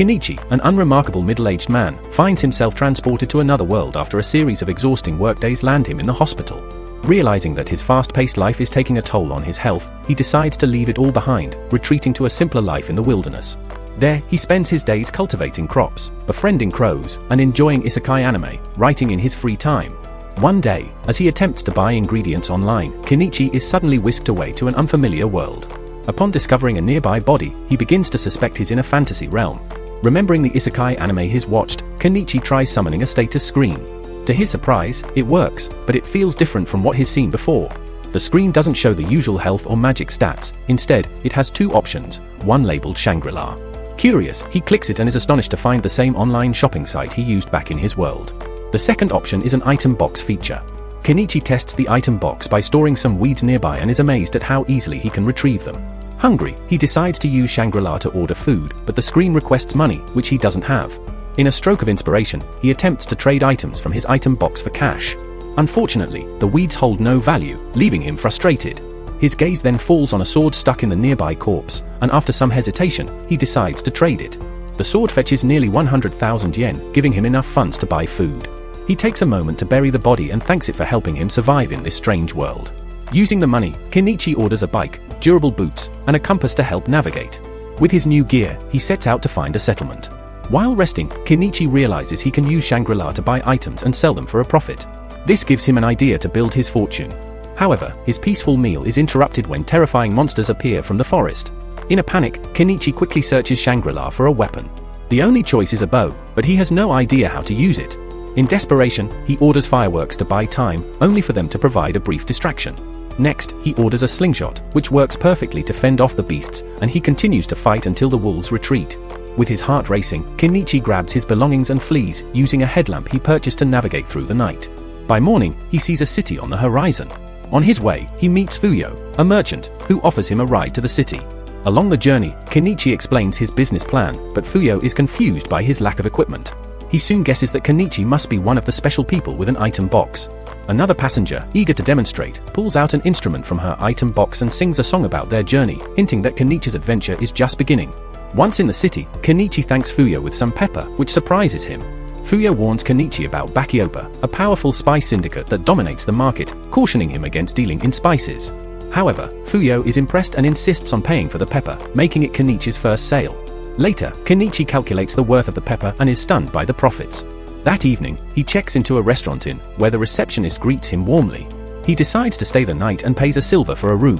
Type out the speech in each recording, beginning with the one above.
Kenichi, an unremarkable middle-aged man, finds himself transported to another world after a series of exhausting workdays land him in the hospital. Realizing that his fast-paced life is taking a toll on his health, he decides to leave it all behind, retreating to a simpler life in the wilderness. There, he spends his days cultivating crops, befriending crows, and enjoying isekai anime, writing in his free time. One day, as he attempts to buy ingredients online, Kenichi is suddenly whisked away to an unfamiliar world. Upon discovering a nearby body, he begins to suspect he's in a fantasy realm. Remembering the isekai anime he's watched, Kenichi tries summoning a status screen. To his surprise, it works, but it feels different from what he's seen before. The screen doesn't show the usual health or magic stats. Instead, it has two options, one labeled Shangri-La. Curious, he clicks it and is astonished to find the same online shopping site he used back in his world. The second option is an item box feature. Kenichi tests the item box by storing some weeds nearby and is amazed at how easily he can retrieve them. Hungry, he decides to use Shangri-La to order food, but the screen requests money, which he doesn't have. In a stroke of inspiration, he attempts to trade items from his item box for cash. Unfortunately, the weeds hold no value, leaving him frustrated. His gaze then falls on a sword stuck in the nearby corpse, and after some hesitation, he decides to trade it. The sword fetches nearly 100,000 yen, giving him enough funds to buy food. He takes a moment to bury the body and thanks it for helping him survive in this strange world. Using the money, Kenichi orders a bike, durable boots, and a compass to help navigate. With his new gear, he sets out to find a settlement. While resting, Kenichi realizes he can use Shangri-La to buy items and sell them for a profit. This gives him an idea to build his fortune. However, his peaceful meal is interrupted when terrifying monsters appear from the forest. In a panic, Kenichi quickly searches Shangri-La for a weapon. The only choice is a bow, but he has no idea how to use it. In desperation, he orders fireworks to buy time, only for them to provide a brief distraction. Next, he orders a slingshot, which works perfectly to fend off the beasts, and he continues to fight until the wolves retreat. With his heart racing, Kenichi grabs his belongings and flees, using a headlamp he purchased to navigate through the night. By morning, he sees a city on the horizon. On his way, he meets Fuyo, a merchant, who offers him a ride to the city. Along the journey, Kenichi explains his business plan, but Fuyo is confused by his lack of equipment. He soon guesses that Kenichi must be one of the special people with an item box. Another passenger, eager to demonstrate, pulls out an instrument from her item box and sings a song about their journey, hinting that Kenichi's adventure is just beginning. Once in the city, Kenichi thanks Fuyo with some pepper, which surprises him. Fuyo warns Kenichi about Bakiopa, a powerful spy syndicate that dominates the market, cautioning him against dealing in spices. However, Fuyo is impressed and insists on paying for the pepper, making it Kenichi's first sale. Later, Kenichi calculates the worth of the pepper and is stunned by the profits. That evening, he checks into a restaurant inn, where the receptionist greets him warmly. He decides to stay the night and pays a silver for a room.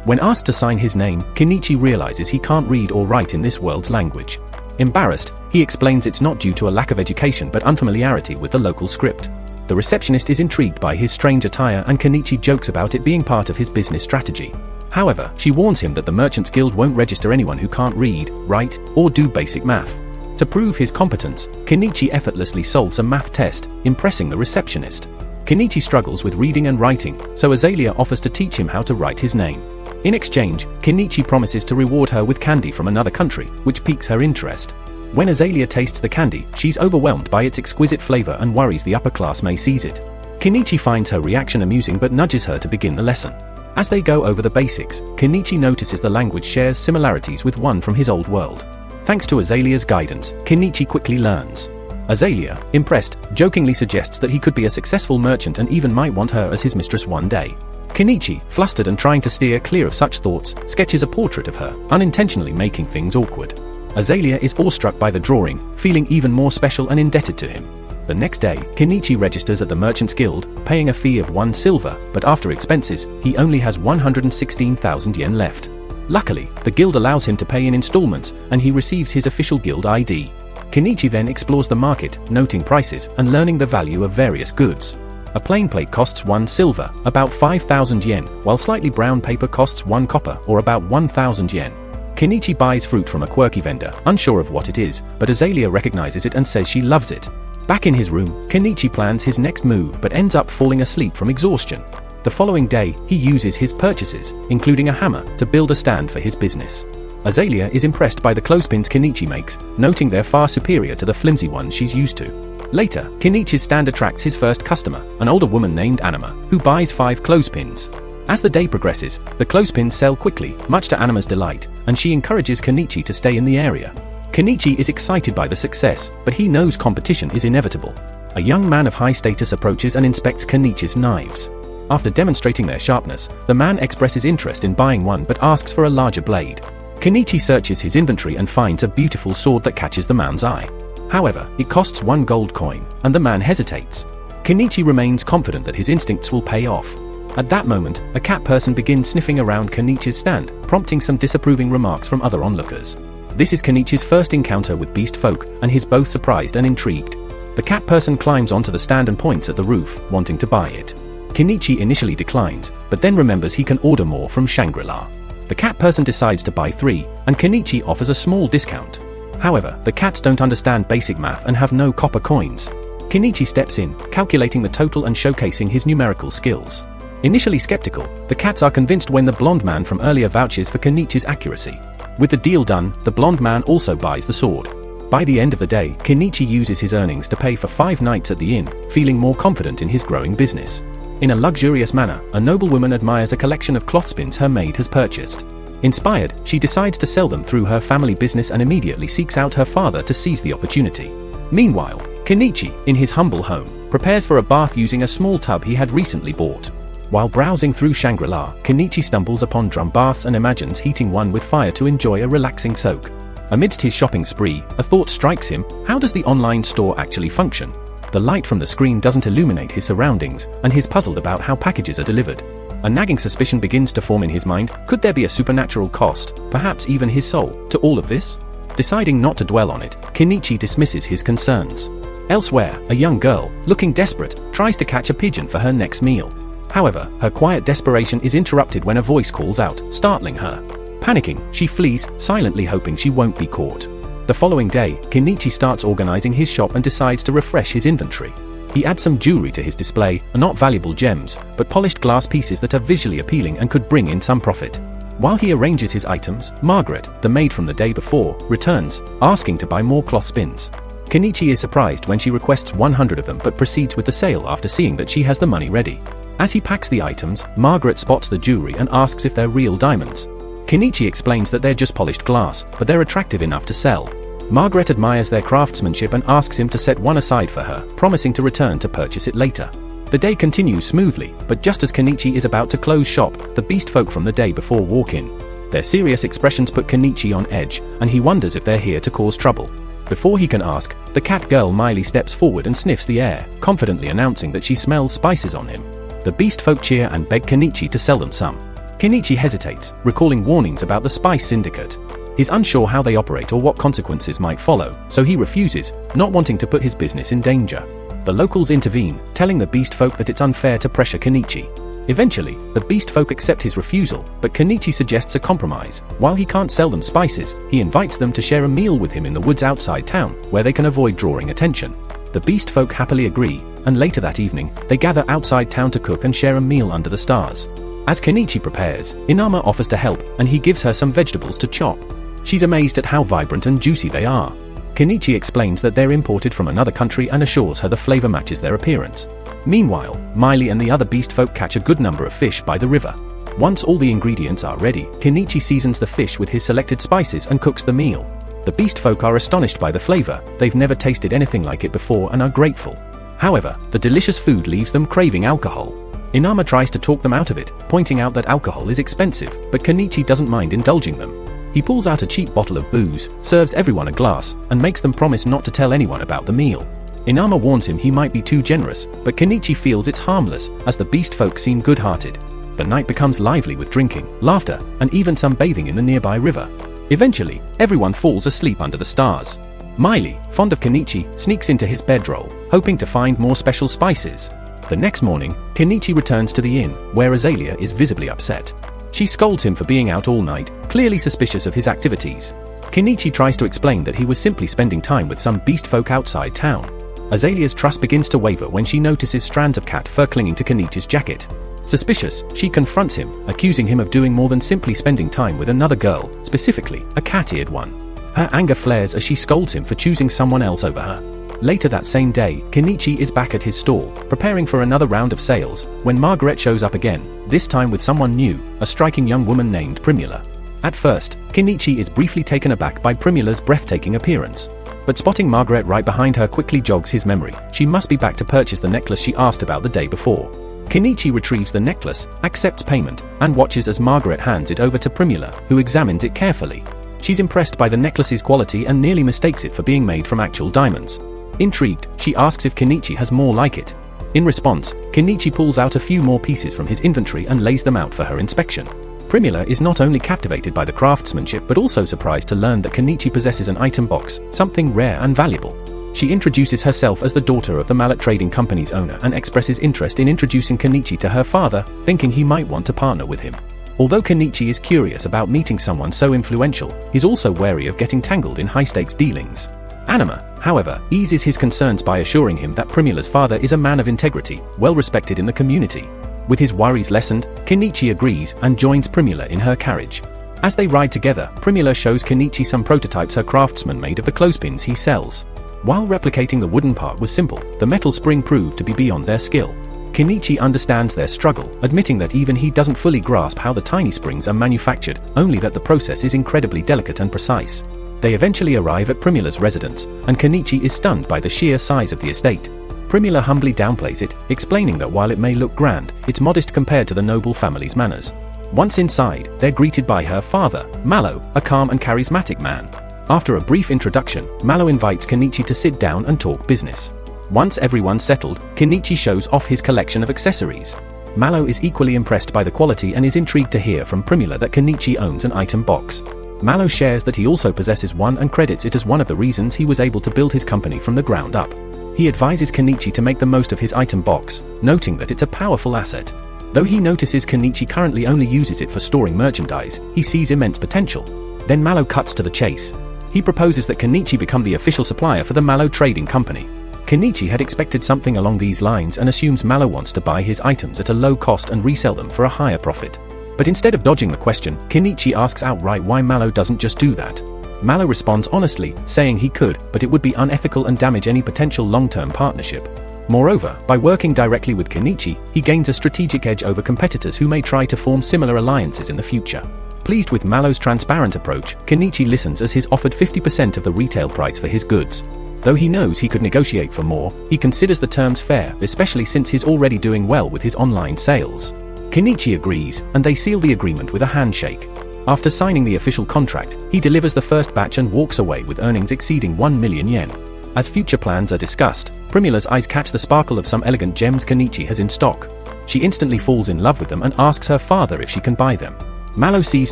When asked to sign his name, Kenichi realizes he can't read or write in this world's language. Embarrassed, he explains it's not due to a lack of education but unfamiliarity with the local script. The receptionist is intrigued by his strange attire and Kenichi jokes about it being part of his business strategy. However, she warns him that the Merchants Guild won't register anyone who can't read, write, or do basic math. To prove his competence, Kenichi effortlessly solves a math test, impressing the receptionist. Kenichi struggles with reading and writing, so Azalea offers to teach him how to write his name. In exchange, Kenichi promises to reward her with candy from another country, which piques her interest. When Azalea tastes the candy, she's overwhelmed by its exquisite flavor and worries the upper class may seize it. Kenichi finds her reaction amusing but nudges her to begin the lesson. As they go over the basics, Kenichi notices the language shares similarities with one from his old world. Thanks to Azalea's guidance, Kenichi quickly learns. Azalea, impressed, jokingly suggests that he could be a successful merchant and even might want her as his mistress one day. Kenichi, flustered and trying to steer clear of such thoughts, sketches a portrait of her, unintentionally making things awkward. Azalea is awestruck by the drawing, feeling even more special and indebted to him. The next day, Kenichi registers at the Merchants Guild, paying a fee of 1 silver, but after expenses, he only has 116,000 yen left. Luckily, the guild allows him to pay in installments, and he receives his official guild ID. Kenichi then explores the market, noting prices and learning the value of various goods. A plain plate costs 1 silver, about 5,000 yen, while slightly brown paper costs 1 copper, or about 1,000 yen. Kenichi buys fruit from a quirky vendor, unsure of what it is, but Azalea recognizes it and says she loves it. Back in his room, Kenichi plans his next move but ends up falling asleep from exhaustion. The following day, he uses his purchases, including a hammer, to build a stand for his business. Azalea is impressed by the clothespins Kenichi makes, noting they're far superior to the flimsy ones she's used to. Later, Kenichi's stand attracts his first customer, an older woman named Anima, who buys 5 clothespins. As the day progresses, the clothespins sell quickly, much to Anima's delight, and she encourages Kenichi to stay in the area. Kenichi is excited by the success, but he knows competition is inevitable. A young man of high status approaches and inspects Kenichi's knives. After demonstrating their sharpness, the man expresses interest in buying one but asks for a larger blade. Kenichi searches his inventory and finds a beautiful sword that catches the man's eye. However, it costs 1 gold coin, and the man hesitates. Kenichi remains confident that his instincts will pay off. At that moment, a cat person begins sniffing around Kenichi's stand, prompting some disapproving remarks from other onlookers. This is Kenichi's first encounter with beast folk, and he's both surprised and intrigued. The cat person climbs onto the stand and points at the roof, wanting to buy it. Kenichi initially declines, but then remembers he can order more from Shangri-La. The cat person decides to buy 3, and Kenichi offers a small discount. However, the cats don't understand basic math and have no copper coins. Kenichi steps in, calculating the total and showcasing his numerical skills. Initially skeptical, the cats are convinced when the blonde man from earlier vouches for Kenichi's accuracy. With the deal done, the blonde man also buys the sword. By the end of the day, Kenichi uses his earnings to pay for 5 nights at the inn, feeling more confident in his growing business. In a luxurious manner, a noblewoman admires a collection of clothespins her maid has purchased. Inspired, she decides to sell them through her family business and immediately seeks out her father to seize the opportunity. Meanwhile, Kenichi, in his humble home, prepares for a bath using a small tub he had recently bought. While browsing through Shangri-La, Kenichi stumbles upon drum baths and imagines heating one with fire to enjoy a relaxing soak. Amidst his shopping spree, a thought strikes him: how does the online store actually function? The light from the screen doesn't illuminate his surroundings, and he's puzzled about how packages are delivered. A nagging suspicion begins to form in his mind: could there be a supernatural cost, perhaps even his soul, to all of this? Deciding not to dwell on it, Kenichi dismisses his concerns. Elsewhere, a young girl, looking desperate, tries to catch a pigeon for her next meal. However, her quiet desperation is interrupted when a voice calls out, startling her. Panicking, she flees, silently hoping she won't be caught. The following day, Kenichi starts organizing his shop and decides to refresh his inventory. He adds some jewelry to his display, not valuable gems, but polished glass pieces that are visually appealing and could bring in some profit. While he arranges his items, Margaret, the maid from the day before, returns, asking to buy more clothespins. Kenichi is surprised when she requests 100 of them but proceeds with the sale after seeing that she has the money ready. As he packs the items, Margaret spots the jewelry and asks if they're real diamonds. Kenichi explains that they're just polished glass, but they're attractive enough to sell. Margaret admires their craftsmanship and asks him to set one aside for her, promising to return to purchase it later. The day continues smoothly, but just as Kenichi is about to close shop, the beast folk from the day before walk in. Their serious expressions put Kenichi on edge, and he wonders if they're here to cause trouble. Before he can ask, the cat girl Miley steps forward and sniffs the air, confidently announcing that she smells spices on him. The beast folk cheer and beg Kenichi to sell them some. Kenichi hesitates, recalling warnings about the spice syndicate. He's unsure how they operate or what consequences might follow, so he refuses, not wanting to put his business in danger. The locals intervene, telling the beast folk that it's unfair to pressure Kenichi. Eventually, the beast folk accept his refusal, but Kenichi suggests a compromise. While he can't sell them spices, he invites them to share a meal with him in the woods outside town, where they can avoid drawing attention. The beast folk happily agree, and later that evening, they gather outside town to cook and share a meal under the stars. As Kenichi prepares, Inama offers to help, and he gives her some vegetables to chop. She's amazed at how vibrant and juicy they are. Kenichi explains that they're imported from another country and assures her the flavor matches their appearance. Meanwhile, Miley and the other beast folk catch a good number of fish by the river. Once all the ingredients are ready, Kenichi seasons the fish with his selected spices and cooks the meal. The beast folk are astonished by the flavor, they've never tasted anything like it before and are grateful. However, the delicious food leaves them craving alcohol. Inama tries to talk them out of it, pointing out that alcohol is expensive, but Kenichi doesn't mind indulging them. He pulls out a cheap bottle of booze, serves everyone a glass, and makes them promise not to tell anyone about the meal. Inama warns him he might be too generous, but Kenichi feels it's harmless, as the beast folk seem good-hearted. The night becomes lively with drinking, laughter, and even some bathing in the nearby river. Eventually, everyone falls asleep under the stars. Miley, fond of Kenichi, sneaks into his bedroll, hoping to find more special spices. The next morning, Kenichi returns to the inn, where Azalea is visibly upset. She scolds him for being out all night, clearly suspicious of his activities. Kenichi tries to explain that he was simply spending time with some beast folk outside town. Azalea's trust begins to waver when she notices strands of cat fur clinging to Kenichi's jacket. Suspicious, she confronts him, accusing him of doing more than simply spending time with another girl, specifically, a cat-eared one. Her anger flares as she scolds him for choosing someone else over her. Later that same day, Kenichi is back at his stall, preparing for another round of sales, when Margaret shows up again, this time with someone new, a striking young woman named Primula. At first, Kenichi is briefly taken aback by Primula's breathtaking appearance. But spotting Margaret right behind her quickly jogs his memory. She must be back to purchase the necklace she asked about the day before. Kenichi retrieves the necklace, accepts payment, and watches as Margaret hands it over to Primula, who examines it carefully. She's impressed by the necklace's quality and nearly mistakes it for being made from actual diamonds. Intrigued, she asks if Kenichi has more like it. In response, Kenichi pulls out a few more pieces from his inventory and lays them out for her inspection. Primula is not only captivated by the craftsmanship but also surprised to learn that Kenichi possesses an item box, something rare and valuable. She introduces herself as the daughter of the Malo Trading Company's owner and expresses interest in introducing Kenichi to her father, thinking he might want to partner with him. Although Kenichi is curious about meeting someone so influential, he's also wary of getting tangled in high-stakes dealings. Anima, however, eases his concerns by assuring him that Primula's father is a man of integrity, well respected in the community. With his worries lessened, Kenichi agrees and joins Primula in her carriage. As they ride together, Primula shows Kenichi some prototypes her craftsman made of the clothespins he sells. While replicating the wooden part was simple, the metal spring proved to be beyond their skill. Kenichi understands their struggle, admitting that even he doesn't fully grasp how the tiny springs are manufactured, only that the process is incredibly delicate and precise. They eventually arrive at Primula's residence, and Kenichi is stunned by the sheer size of the estate. Primula humbly downplays it, explaining that while it may look grand, it's modest compared to the noble family's manors. Once inside, they're greeted by her father, Malo, a calm and charismatic man. After a brief introduction, Malo invites Kenichi to sit down and talk business. Once everyone's settled, Kenichi shows off his collection of accessories. Malo is equally impressed by the quality and is intrigued to hear from Primula that Kenichi owns an item box. Malo shares that he also possesses one and credits it as one of the reasons he was able to build his company from the ground up. He advises Kenichi to make the most of his item box, noting that it's a powerful asset. Though he notices Kenichi currently only uses it for storing merchandise, he sees immense potential. Then Malo cuts to the chase. He proposes that Kenichi become the official supplier for the Malo Trading Company. Kenichi had expected something along these lines and assumes Malo wants to buy his items at a low cost and resell them for a higher profit. But instead of dodging the question, Kenichi asks outright why Malo doesn't just do that. Malo responds honestly, saying he could, but it would be unethical and damage any potential long-term partnership. Moreover, by working directly with Kenichi, he gains a strategic edge over competitors who may try to form similar alliances in the future. Pleased with Malo's transparent approach, Kenichi listens as he's offered 50% of the retail price for his goods. Though he knows he could negotiate for more, he considers the terms fair, especially since he's already doing well with his online sales. Kenichi agrees, and they seal the agreement with a handshake. After signing the official contract, he delivers the first batch and walks away with earnings exceeding 1 million yen. As future plans are discussed, Primula's eyes catch the sparkle of some elegant gems Kenichi has in stock. She instantly falls in love with them and asks her father if she can buy them. Malo sees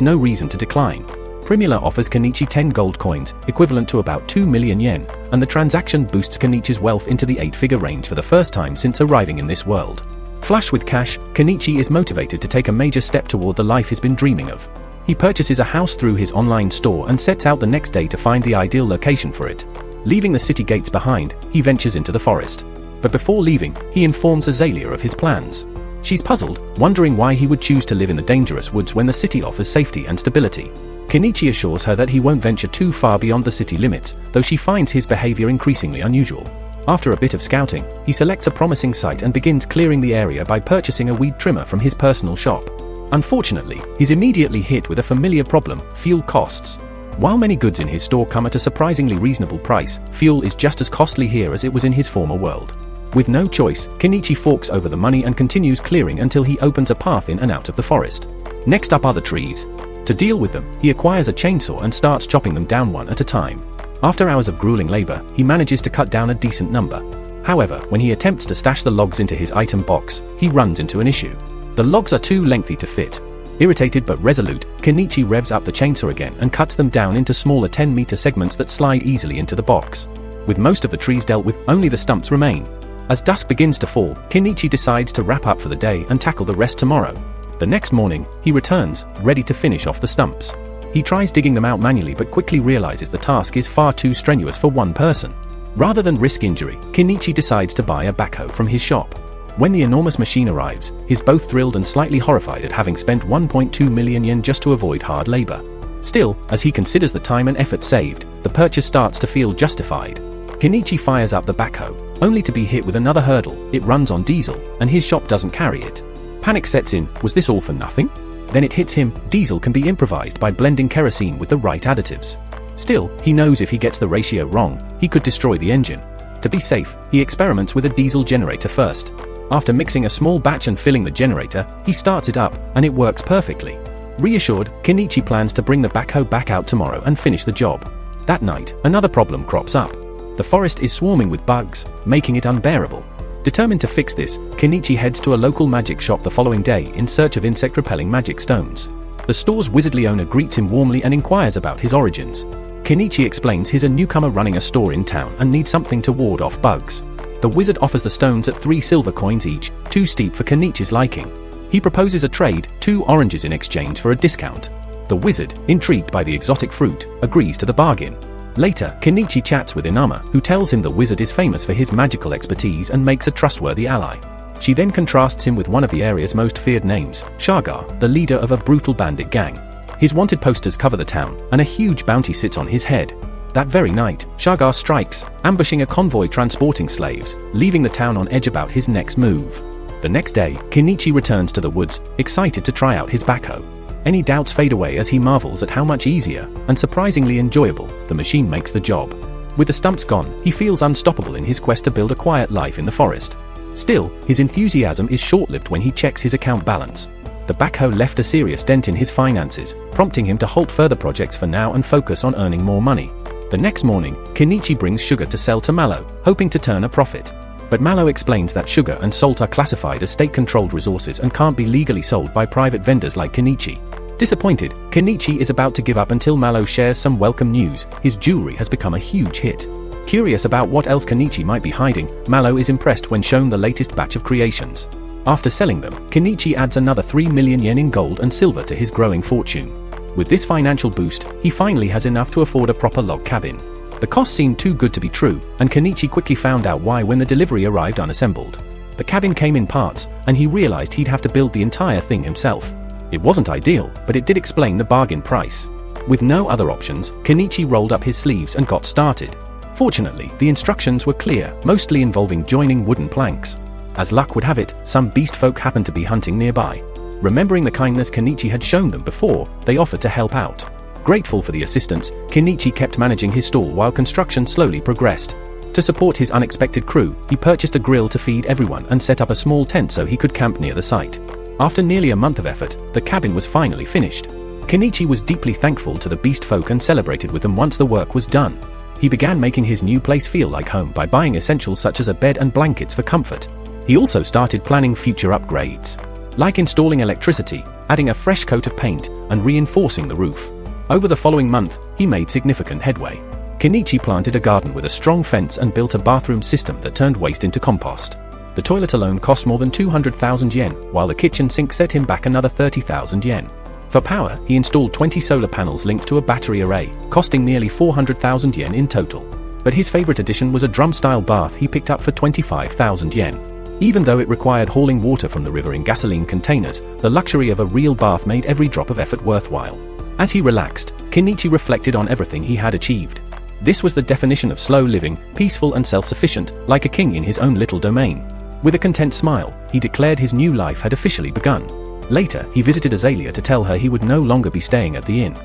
no reason to decline. Primula offers Kenichi 10 gold coins, equivalent to about 2 million yen, and the transaction boosts Kenichi's wealth into the 8-figure range for the first time since arriving in this world. Flush with cash, Kenichi is motivated to take a major step toward the life he's been dreaming of. He purchases a house through his online store and sets out the next day to find the ideal location for it. Leaving the city gates behind, he ventures into the forest. But before leaving, he informs Azalea of his plans. She's puzzled, wondering why he would choose to live in the dangerous woods when the city offers safety and stability. Kenichi assures her that he won't venture too far beyond the city limits, though she finds his behavior increasingly unusual. After a bit of scouting, he selects a promising site and begins clearing the area by purchasing a weed trimmer from his personal shop. Unfortunately, he's immediately hit with a familiar problem: fuel costs. While many goods in his store come at a surprisingly reasonable price, fuel is just as costly here as it was in his former world. With no choice, Kenichi forks over the money and continues clearing until he opens a path in and out of the forest. Next up are the trees. To deal with them, he acquires a chainsaw and starts chopping them down one at a time. After hours of grueling labor, he manages to cut down a decent number. However, when he attempts to stash the logs into his item box, he runs into an issue. The logs are too lengthy to fit. Irritated but resolute, Kenichi revs up the chainsaw again and cuts them down into smaller 10-meter segments that slide easily into the box. With most of the trees dealt with, only the stumps remain. As dusk begins to fall, Kenichi decides to wrap up for the day and tackle the rest tomorrow. The next morning, he returns, ready to finish off the stumps. He tries digging them out manually but quickly realizes the task is far too strenuous for one person. Rather than risk injury, Kenichi decides to buy a backhoe from his shop. When the enormous machine arrives, he's both thrilled and slightly horrified at having spent 1.2 million yen just to avoid hard labor. Still, as he considers the time and effort saved, the purchase starts to feel justified. Kenichi fires up the backhoe, only to be hit with another hurdle. It runs on diesel, and his shop doesn't carry it. Panic sets in. Was this all for nothing? Then it hits him, diesel can be improvised by blending kerosene with the right additives. Still, he knows if he gets the ratio wrong, he could destroy the engine. To be safe, he experiments with a diesel generator first. After mixing a small batch and filling the generator, he starts it up, and it works perfectly. Reassured, Kenichi plans to bring the backhoe back out tomorrow and finish the job. That night, another problem crops up. The forest is swarming with bugs, making it unbearable. Determined to fix this, Kenichi heads to a local magic shop the following day in search of insect-repelling magic stones. The store's wizardly owner greets him warmly and inquires about his origins. Kenichi explains he's a newcomer running a store in town and needs something to ward off bugs. The wizard offers the stones at 3 silver coins each, too steep for Kenichi's liking. He proposes a trade, 2 oranges in exchange for a discount. The wizard, intrigued by the exotic fruit, agrees to the bargain. Later, Kenichi chats with Inama, who tells him the wizard is famous for his magical expertise and makes a trustworthy ally. She then contrasts him with one of the area's most feared names, Shagar, the leader of a brutal bandit gang. His wanted posters cover the town, and a huge bounty sits on his head. That very night, Shagar strikes, ambushing a convoy transporting slaves, leaving the town on edge about his next move. The next day, Kenichi returns to the woods, excited to try out his backhoe. Any doubts fade away as he marvels at how much easier, and surprisingly enjoyable, the machine makes the job. With the stumps gone, he feels unstoppable in his quest to build a quiet life in the forest. Still, his enthusiasm is short-lived when he checks his account balance. The backhoe left a serious dent in his finances, prompting him to halt further projects for now and focus on earning more money. The next morning, Kenichi brings sugar to sell to Malo, hoping to turn a profit. But Malo explains that sugar and salt are classified as state-controlled resources and can't be legally sold by private vendors like Kenichi. Disappointed, Kenichi is about to give up until Malo shares some welcome news: his jewelry has become a huge hit. Curious about what else Kenichi might be hiding, Malo is impressed when shown the latest batch of creations. After selling them, Kenichi adds another 3 million yen in gold and silver to his growing fortune. With this financial boost, he finally has enough to afford a proper log cabin. The cost seemed too good to be true, and Kenichi quickly found out why when the delivery arrived unassembled. The cabin came in parts, and he realized he'd have to build the entire thing himself. It wasn't ideal, but it did explain the bargain price. With no other options, Kenichi rolled up his sleeves and got started. Fortunately, the instructions were clear, mostly involving joining wooden planks. As luck would have it, some beast folk happened to be hunting nearby. Remembering the kindness Kenichi had shown them before, they offered to help out. Grateful for the assistance, Kenichi kept managing his stall while construction slowly progressed. To support his unexpected crew, he purchased a grill to feed everyone and set up a small tent so he could camp near the site. After nearly a month of effort, the cabin was finally finished. Kenichi was deeply thankful to the beast folk and celebrated with them once the work was done. He began making his new place feel like home by buying essentials such as a bed and blankets for comfort. He also started planning future upgrades, like installing electricity, adding a fresh coat of paint, and reinforcing the roof. Over the following month, he made significant headway. Kenichi planted a garden with a strong fence and built a bathroom system that turned waste into compost. The toilet alone cost more than 200,000 yen, while the kitchen sink set him back another 30,000 yen. For power, he installed 20 solar panels linked to a battery array, costing nearly 400,000 yen in total. But his favorite addition was a drum-style bath he picked up for 25,000 yen. Even though it required hauling water from the river in gasoline containers, the luxury of a real bath made every drop of effort worthwhile. As he relaxed, Kenichi reflected on everything he had achieved. This was the definition of slow living, peaceful and self-sufficient, like a king in his own little domain. With a content smile, he declared his new life had officially begun. Later, he visited Azalea to tell her he would no longer be staying at the inn.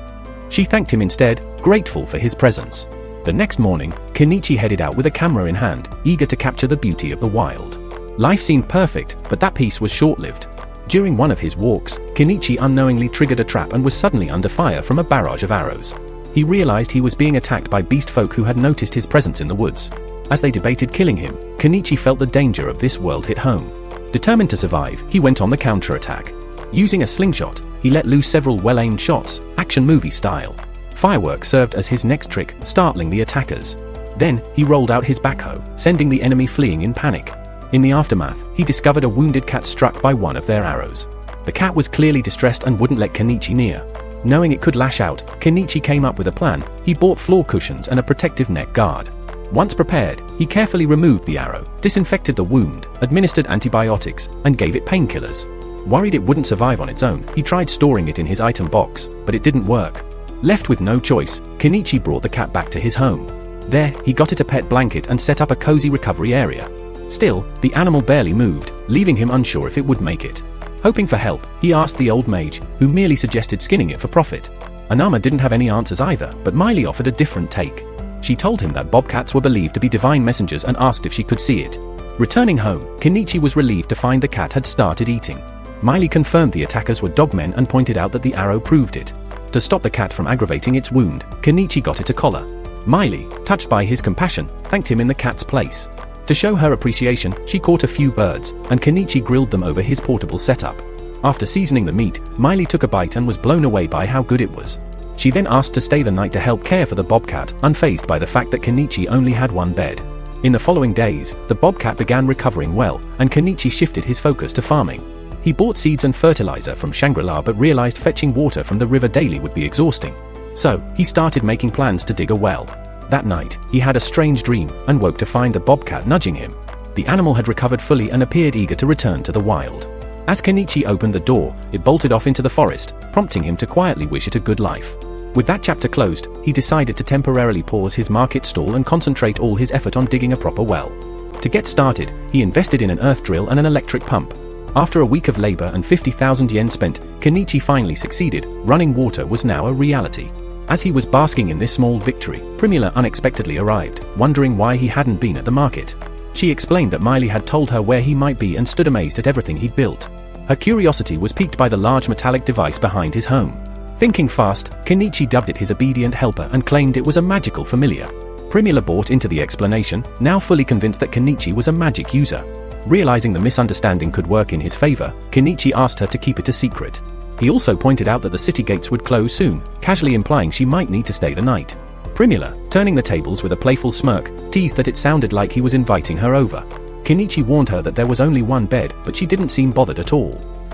She thanked him instead, grateful for his presence. The next morning, Kenichi headed out with a camera in hand, eager to capture the beauty of the wild. Life seemed perfect, but that peace was short-lived. During one of his walks, Kenichi unknowingly triggered a trap and was suddenly under fire from a barrage of arrows. He realized he was being attacked by beast folk who had noticed his presence in the woods. As they debated killing him, Kenichi felt the danger of this world hit home. Determined to survive, he went on the counterattack. Using a slingshot, he let loose several well-aimed shots, action movie style. Fireworks served as his next trick, startling the attackers. Then, he rolled out his backhoe, sending the enemy fleeing in panic. In the aftermath, he discovered a wounded cat struck by one of their arrows. The cat was clearly distressed and wouldn't let Kenichi near. Knowing it could lash out, Kenichi came up with a plan. He bought floor cushions and a protective neck guard. Once prepared, he carefully removed the arrow, disinfected the wound, administered antibiotics, and gave it painkillers. Worried it wouldn't survive on its own, he tried storing it in his item box, but it didn't work. Left with no choice, Kenichi brought the cat back to his home. There, he got it a pet blanket and set up a cozy recovery area. Still, the animal barely moved, leaving him unsure if it would make it. Hoping for help, he asked the old mage, who merely suggested skinning it for profit. Anama didn't have any answers either, but Miley offered a different take. She told him that bobcats were believed to be divine messengers and asked if she could see it. Returning home, Kenichi was relieved to find the cat had started eating. Miley confirmed the attackers were dogmen and pointed out that the arrow proved it. To stop the cat from aggravating its wound, Kenichi got it a collar. Miley, touched by his compassion, thanked him in the cat's place. To show her appreciation, she caught a few birds, and Kenichi grilled them over his portable setup. After seasoning the meat, Miley took a bite and was blown away by how good it was. She then asked to stay the night to help care for the bobcat, unfazed by the fact that Kenichi only had one bed. In the following days, the bobcat began recovering well, and Kenichi shifted his focus to farming. He bought seeds and fertilizer from Shangri-La but realized fetching water from the river daily would be exhausting. So, he started making plans to dig a well. That night, he had a strange dream, and woke to find the bobcat nudging him. The animal had recovered fully and appeared eager to return to the wild. As Kenichi opened the door, it bolted off into the forest, prompting him to quietly wish it a good life. With that chapter closed, he decided to temporarily pause his market stall and concentrate all his effort on digging a proper well. To get started, he invested in an earth drill and an electric pump. After a week of labor and 50,000 yen spent, Kenichi finally succeeded. Running water was now a reality. As he was basking in this small victory, Primula unexpectedly arrived, wondering why he hadn't been at the market. She explained that Miley had told her where he might be and stood amazed at everything he'd built. Her curiosity was piqued by the large metallic device behind his home. Thinking fast, Kenichi dubbed it his obedient helper and claimed it was a magical familiar. Primula bought into the explanation, now fully convinced that Kenichi was a magic user. Realizing the misunderstanding could work in his favor, Kenichi asked her to keep it a secret. He also pointed out that the city gates would close soon, casually implying she might need to stay the night. Primula, turning the tables with a playful smirk, teased that it sounded like he was inviting her over. Kenichi warned her that there was only one bed, but she didn't seem bothered at all.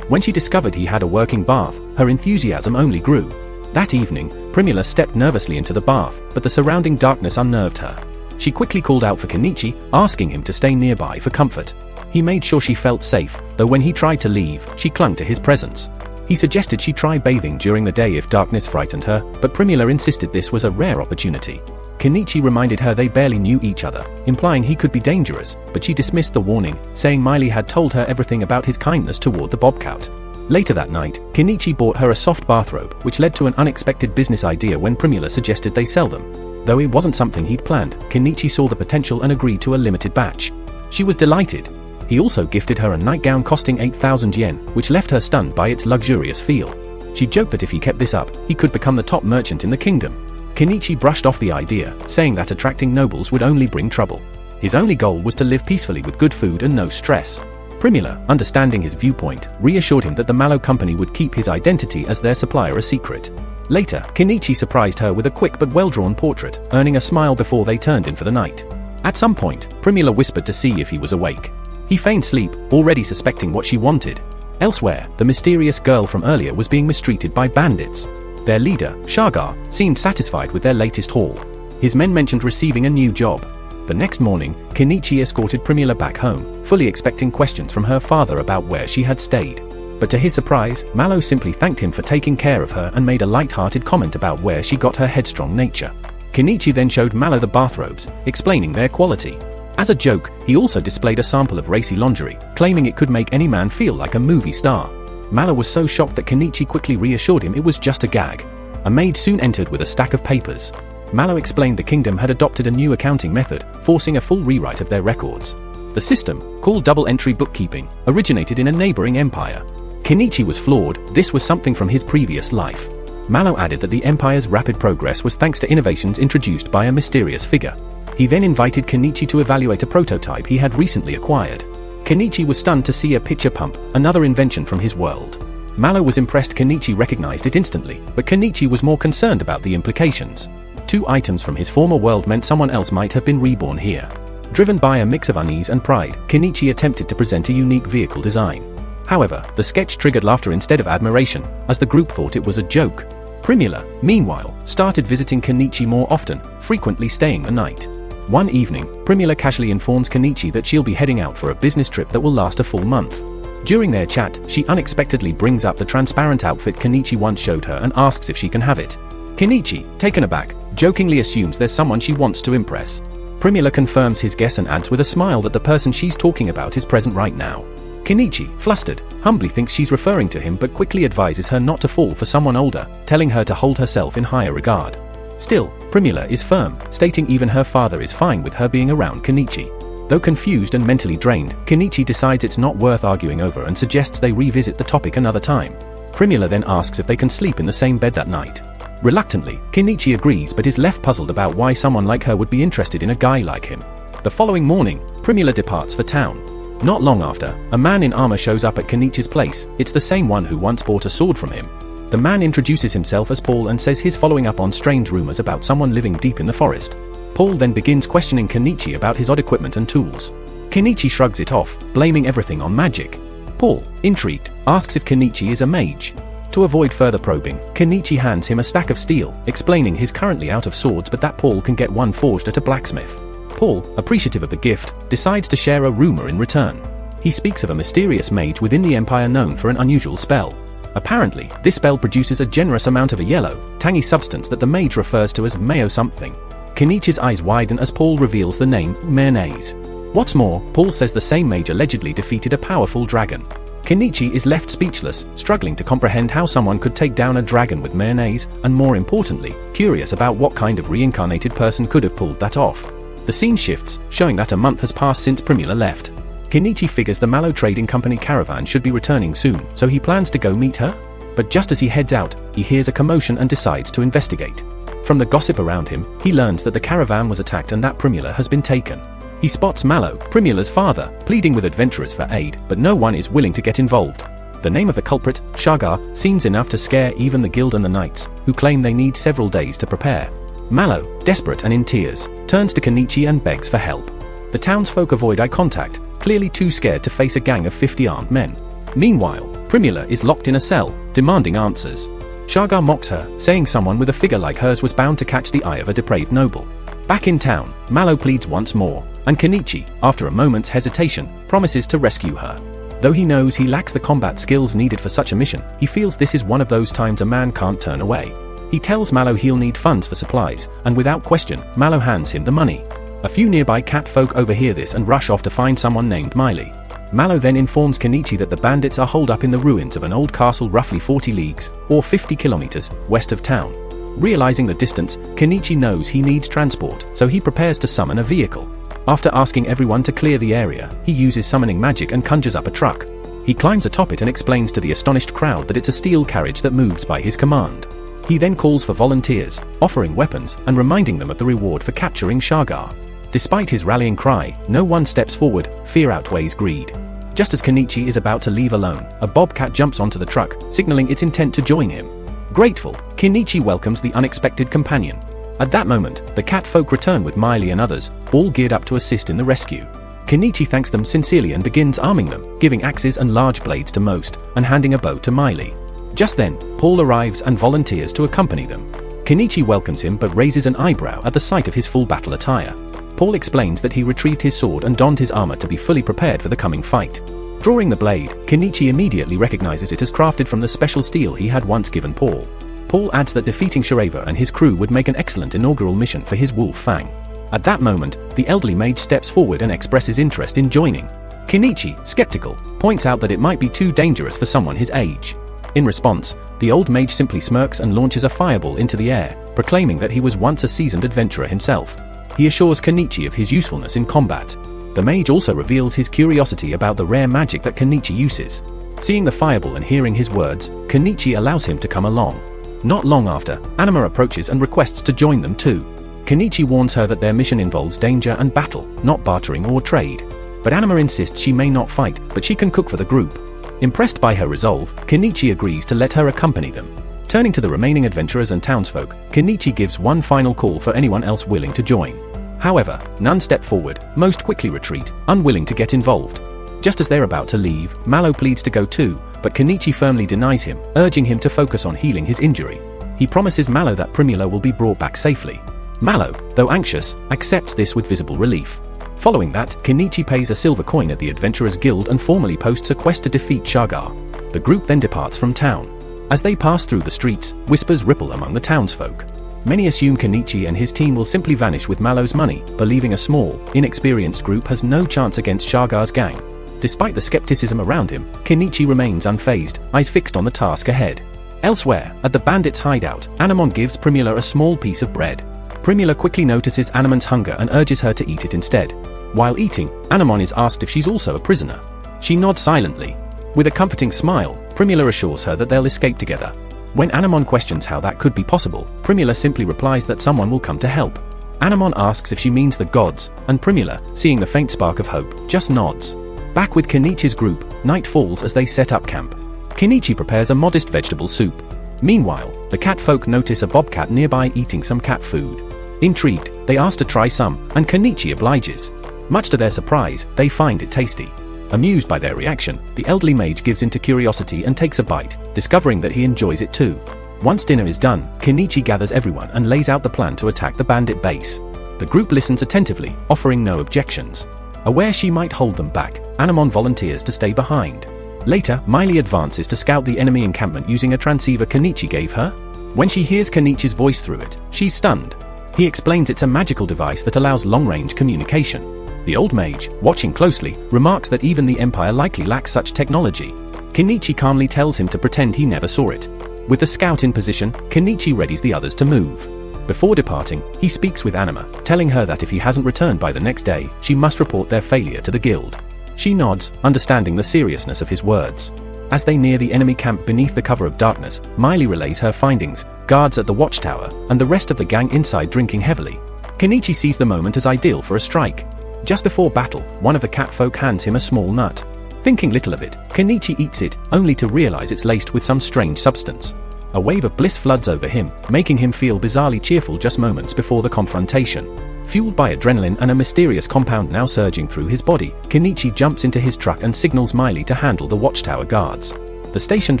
When she discovered he had a working bath, her enthusiasm only grew. That evening, Primula stepped nervously into the bath, but the surrounding darkness unnerved her. She quickly called out for Kenichi, asking him to stay nearby for comfort. He made sure she felt safe, though when he tried to leave, she clung to his presence. He suggested she try bathing during the day if darkness frightened her, but Primula insisted this was a rare opportunity. Kenichi reminded her they barely knew each other, implying he could be dangerous, but she dismissed the warning, saying Miley had told her everything about his kindness toward the bobcat. Later that night, Kenichi bought her a soft bathrobe, which led to an unexpected business idea when Primula suggested they sell them. Though it wasn't something he'd planned, Kenichi saw the potential and agreed to a limited batch. She was delighted. He also gifted her a nightgown costing 8,000 yen, which left her stunned by its luxurious feel. She joked that if he kept this up, he could become the top merchant in the kingdom. Kenichi brushed off the idea, saying that attracting nobles would only bring trouble. His only goal was to live peacefully with good food and no stress. Primula, understanding his viewpoint, reassured him that the Malo company would keep his identity as their supplier a secret. Later, Kenichi surprised her with a quick but well-drawn portrait, earning a smile before they turned in for the night. At some point, Primula whispered to see if he was awake. He feigned sleep, already suspecting what she wanted. Elsewhere, the mysterious girl from earlier was being mistreated by bandits. Their leader, Shagar, seemed satisfied with their latest haul. His men mentioned receiving a new job. The next morning, Kenichi escorted Primula back home, fully expecting questions from her father about where she had stayed. But to his surprise, Malo simply thanked him for taking care of her and made a light-hearted comment about where she got her headstrong nature. Kenichi then showed Malo the bathrobes, explaining their quality. As a joke, he also displayed a sample of racy lingerie, claiming it could make any man feel like a movie star. Malo was so shocked that Kenichi quickly reassured him it was just a gag. A maid soon entered with a stack of papers. Malo explained the kingdom had adopted a new accounting method, forcing a full rewrite of their records. The system, called double-entry bookkeeping, originated in a neighboring empire. Kenichi was floored. This was something from his previous life. Malo added that the empire's rapid progress was thanks to innovations introduced by a mysterious figure. He then invited Kenichi to evaluate a prototype he had recently acquired. Kenichi was stunned to see a pitcher pump, another invention from his world. Malo was impressed Kenichi recognized it instantly, but Kenichi was more concerned about the implications. 2 items from his former world meant someone else might have been reborn here. Driven by a mix of unease and pride, Kenichi attempted to present a unique vehicle design. However, the sketch triggered laughter instead of admiration, as the group thought it was a joke. Primula, meanwhile, started visiting Kenichi more often, frequently staying the night. One evening, Primula casually informs Kenichi that she'll be heading out for a business trip that will last a full month. During their chat, she unexpectedly brings up the transparent outfit Kenichi once showed her and asks if she can have it. Kenichi, taken aback, jokingly assumes there's someone she wants to impress. Primula confirms his guess and adds with a smile that the person she's talking about is present right now. Kenichi, flustered, humbly thinks she's referring to him but quickly advises her not to fall for someone older, telling her to hold herself in higher regard. Still, Primula is firm, stating even her father is fine with her being around Kenichi. Though confused and mentally drained, Kenichi decides it's not worth arguing over and suggests they revisit the topic another time. Primula then asks if they can sleep in the same bed that night. Reluctantly, Kenichi agrees but is left puzzled about why someone like her would be interested in a guy like him. The following morning, Primula departs for town. Not long after, a man in armor shows up at Kenichi's place. It's the same one who once bought a sword from him. The man introduces himself as Paul and says he's following up on strange rumors about someone living deep in the forest. Paul then begins questioning Kenichi about his odd equipment and tools. Kenichi shrugs it off, blaming everything on magic. Paul, intrigued, asks if Kenichi is a mage. To avoid further probing, Kenichi hands him a stack of steel, explaining he's currently out of swords but that Paul can get one forged at a blacksmith. Paul, appreciative of the gift, decides to share a rumor in return. He speaks of a mysterious mage within the Empire known for an unusual spell. Apparently, this spell produces a generous amount of a yellow, tangy substance that the mage refers to as mayo something. Kenichi's eyes widen as Paul reveals the name, mayonnaise. What's more, Paul says the same mage allegedly defeated a powerful dragon. Kenichi is left speechless, struggling to comprehend how someone could take down a dragon with mayonnaise, and more importantly, curious about what kind of reincarnated person could have pulled that off. The scene shifts, showing that a month has passed since Primula left. Kenichi figures the Malo Trading Company caravan should be returning soon, so he plans to go meet her. But just as he heads out, he hears a commotion and decides to investigate. From the gossip around him, he learns that the caravan was attacked and that Primula has been taken. He spots Malo, Primula's father, pleading with adventurers for aid, but no one is willing to get involved. The name of the culprit, Shagar, seems enough to scare even the guild and the knights, who claim they need several days to prepare. Malo, desperate and in tears, turns to Kenichi and begs for help. The townsfolk avoid eye contact, clearly too scared to face a gang of 50 armed men. Meanwhile, Primula is locked in a cell, demanding answers. Shagar mocks her, saying someone with a figure like hers was bound to catch the eye of a depraved noble. Back in town, Malo pleads once more, and Kenichi, after a moment's hesitation, promises to rescue her. Though he knows he lacks the combat skills needed for such a mission, he feels this is one of those times a man can't turn away. He tells Malo he'll need funds for supplies, and without question, Malo hands him the money. A few nearby cat folk overhear this and rush off to find someone named Miley. Malo then informs Kenichi that the bandits are holed up in the ruins of an old castle roughly 40 leagues, or 50 kilometers, west of town. Realizing the distance, Kenichi knows he needs transport, so he prepares to summon a vehicle. After asking everyone to clear the area, he uses summoning magic and conjures up a truck. He climbs atop it and explains to the astonished crowd that it's a steel carriage that moves by his command. He then calls for volunteers, offering weapons and reminding them of the reward for capturing Shagar. Despite his rallying cry, no one steps forward, fear outweighs greed. Just as Kenichi is about to leave alone, a bobcat jumps onto the truck, signaling its intent to join him. Grateful, Kenichi welcomes the unexpected companion. At that moment, the cat folk return with Miley and others, all geared up to assist in the rescue. Kenichi thanks them sincerely and begins arming them, giving axes and large blades to most, and handing a bow to Miley. Just then, Paul arrives and volunteers to accompany them. Kenichi welcomes him but raises an eyebrow at the sight of his full battle attire. Paul explains that he retrieved his sword and donned his armor to be fully prepared for the coming fight. Drawing the blade, Kenichi immediately recognizes it as crafted from the special steel he had once given Paul. Paul adds that defeating Shareva and his crew would make an excellent inaugural mission for his wolf fang. At that moment, the elderly mage steps forward and expresses interest in joining. Kenichi, skeptical, points out that it might be too dangerous for someone his age. In response, the old mage simply smirks and launches a fireball into the air, proclaiming that he was once a seasoned adventurer himself. He assures Kenichi of his usefulness in combat. The mage also reveals his curiosity about the rare magic that Kenichi uses. Seeing the fireball and hearing his words, Kenichi allows him to come along. Not long after, Anima approaches and requests to join them too. Kenichi warns her that their mission involves danger and battle, not bartering or trade. But Anima insists she may not fight, but she can cook for the group. Impressed by her resolve, Kenichi agrees to let her accompany them. Turning to the remaining adventurers and townsfolk, Kenichi gives one final call for anyone else willing to join. However, none step forward, most quickly retreat, unwilling to get involved. Just as they're about to leave, Malo pleads to go too, but Kenichi firmly denies him, urging him to focus on healing his injury. He promises Malo that Primula will be brought back safely. Malo, though anxious, accepts this with visible relief. Following that, Kenichi pays a silver coin at the Adventurers Guild and formally posts a quest to defeat Shagar. The group then departs from town. As they pass through the streets, whispers ripple among the townsfolk. Many assume Kenichi and his team will simply vanish with Malo's money, believing a small, inexperienced group has no chance against Shagar's gang. Despite the skepticism around him, Kenichi remains unfazed, eyes fixed on the task ahead. Elsewhere, at the bandits' hideout, Anemon gives Primula a small piece of bread. Primula quickly notices Anemon's hunger and urges her to eat it instead. While eating, Anemon is asked if she's also a prisoner. She nods silently. With a comforting smile, Primula assures her that they'll escape together. When Anemon questions how that could be possible, Primula simply replies that someone will come to help. Anemon asks if she means the gods, and Primula, seeing the faint spark of hope, just nods. Back with Kenichi's group, night falls as they set up camp. Kenichi prepares a modest vegetable soup. Meanwhile, the cat folk notice a bobcat nearby eating some cat food. Intrigued, they ask to try some, and Kenichi obliges. Much to their surprise, they find it tasty. Amused by their reaction, the elderly mage gives into curiosity and takes a bite, discovering that he enjoys it too. Once dinner is done, Kenichi gathers everyone and lays out the plan to attack the bandit base. The group listens attentively, offering no objections. Aware she might hold them back, Anemon volunteers to stay behind. Later, Miley advances to scout the enemy encampment using a transceiver Kenichi gave her. When she hears Kenichi's voice through it, she's stunned. He explains it's a magical device that allows long-range communication. The old mage, watching closely, remarks that even the Empire likely lacks such technology. Kenichi calmly tells him to pretend he never saw it. With the scout in position, Kenichi readies the others to move. Before departing, he speaks with Anima, telling her that if he hasn't returned by the next day, she must report their failure to the guild. She nods, understanding the seriousness of his words. As they near the enemy camp beneath the cover of darkness, Miley relays her findings, guards at the watchtower, and the rest of the gang inside drinking heavily. Kenichi sees the moment as ideal for a strike. Just before battle, one of the catfolk hands him a small nut. Thinking little of it, Kenichi eats it, only to realize it's laced with some strange substance. A wave of bliss floods over him, making him feel bizarrely cheerful just moments before the confrontation. Fueled by adrenaline and a mysterious compound now surging through his body, Kenichi jumps into his truck and signals Miley to handle the watchtower guards. The stationed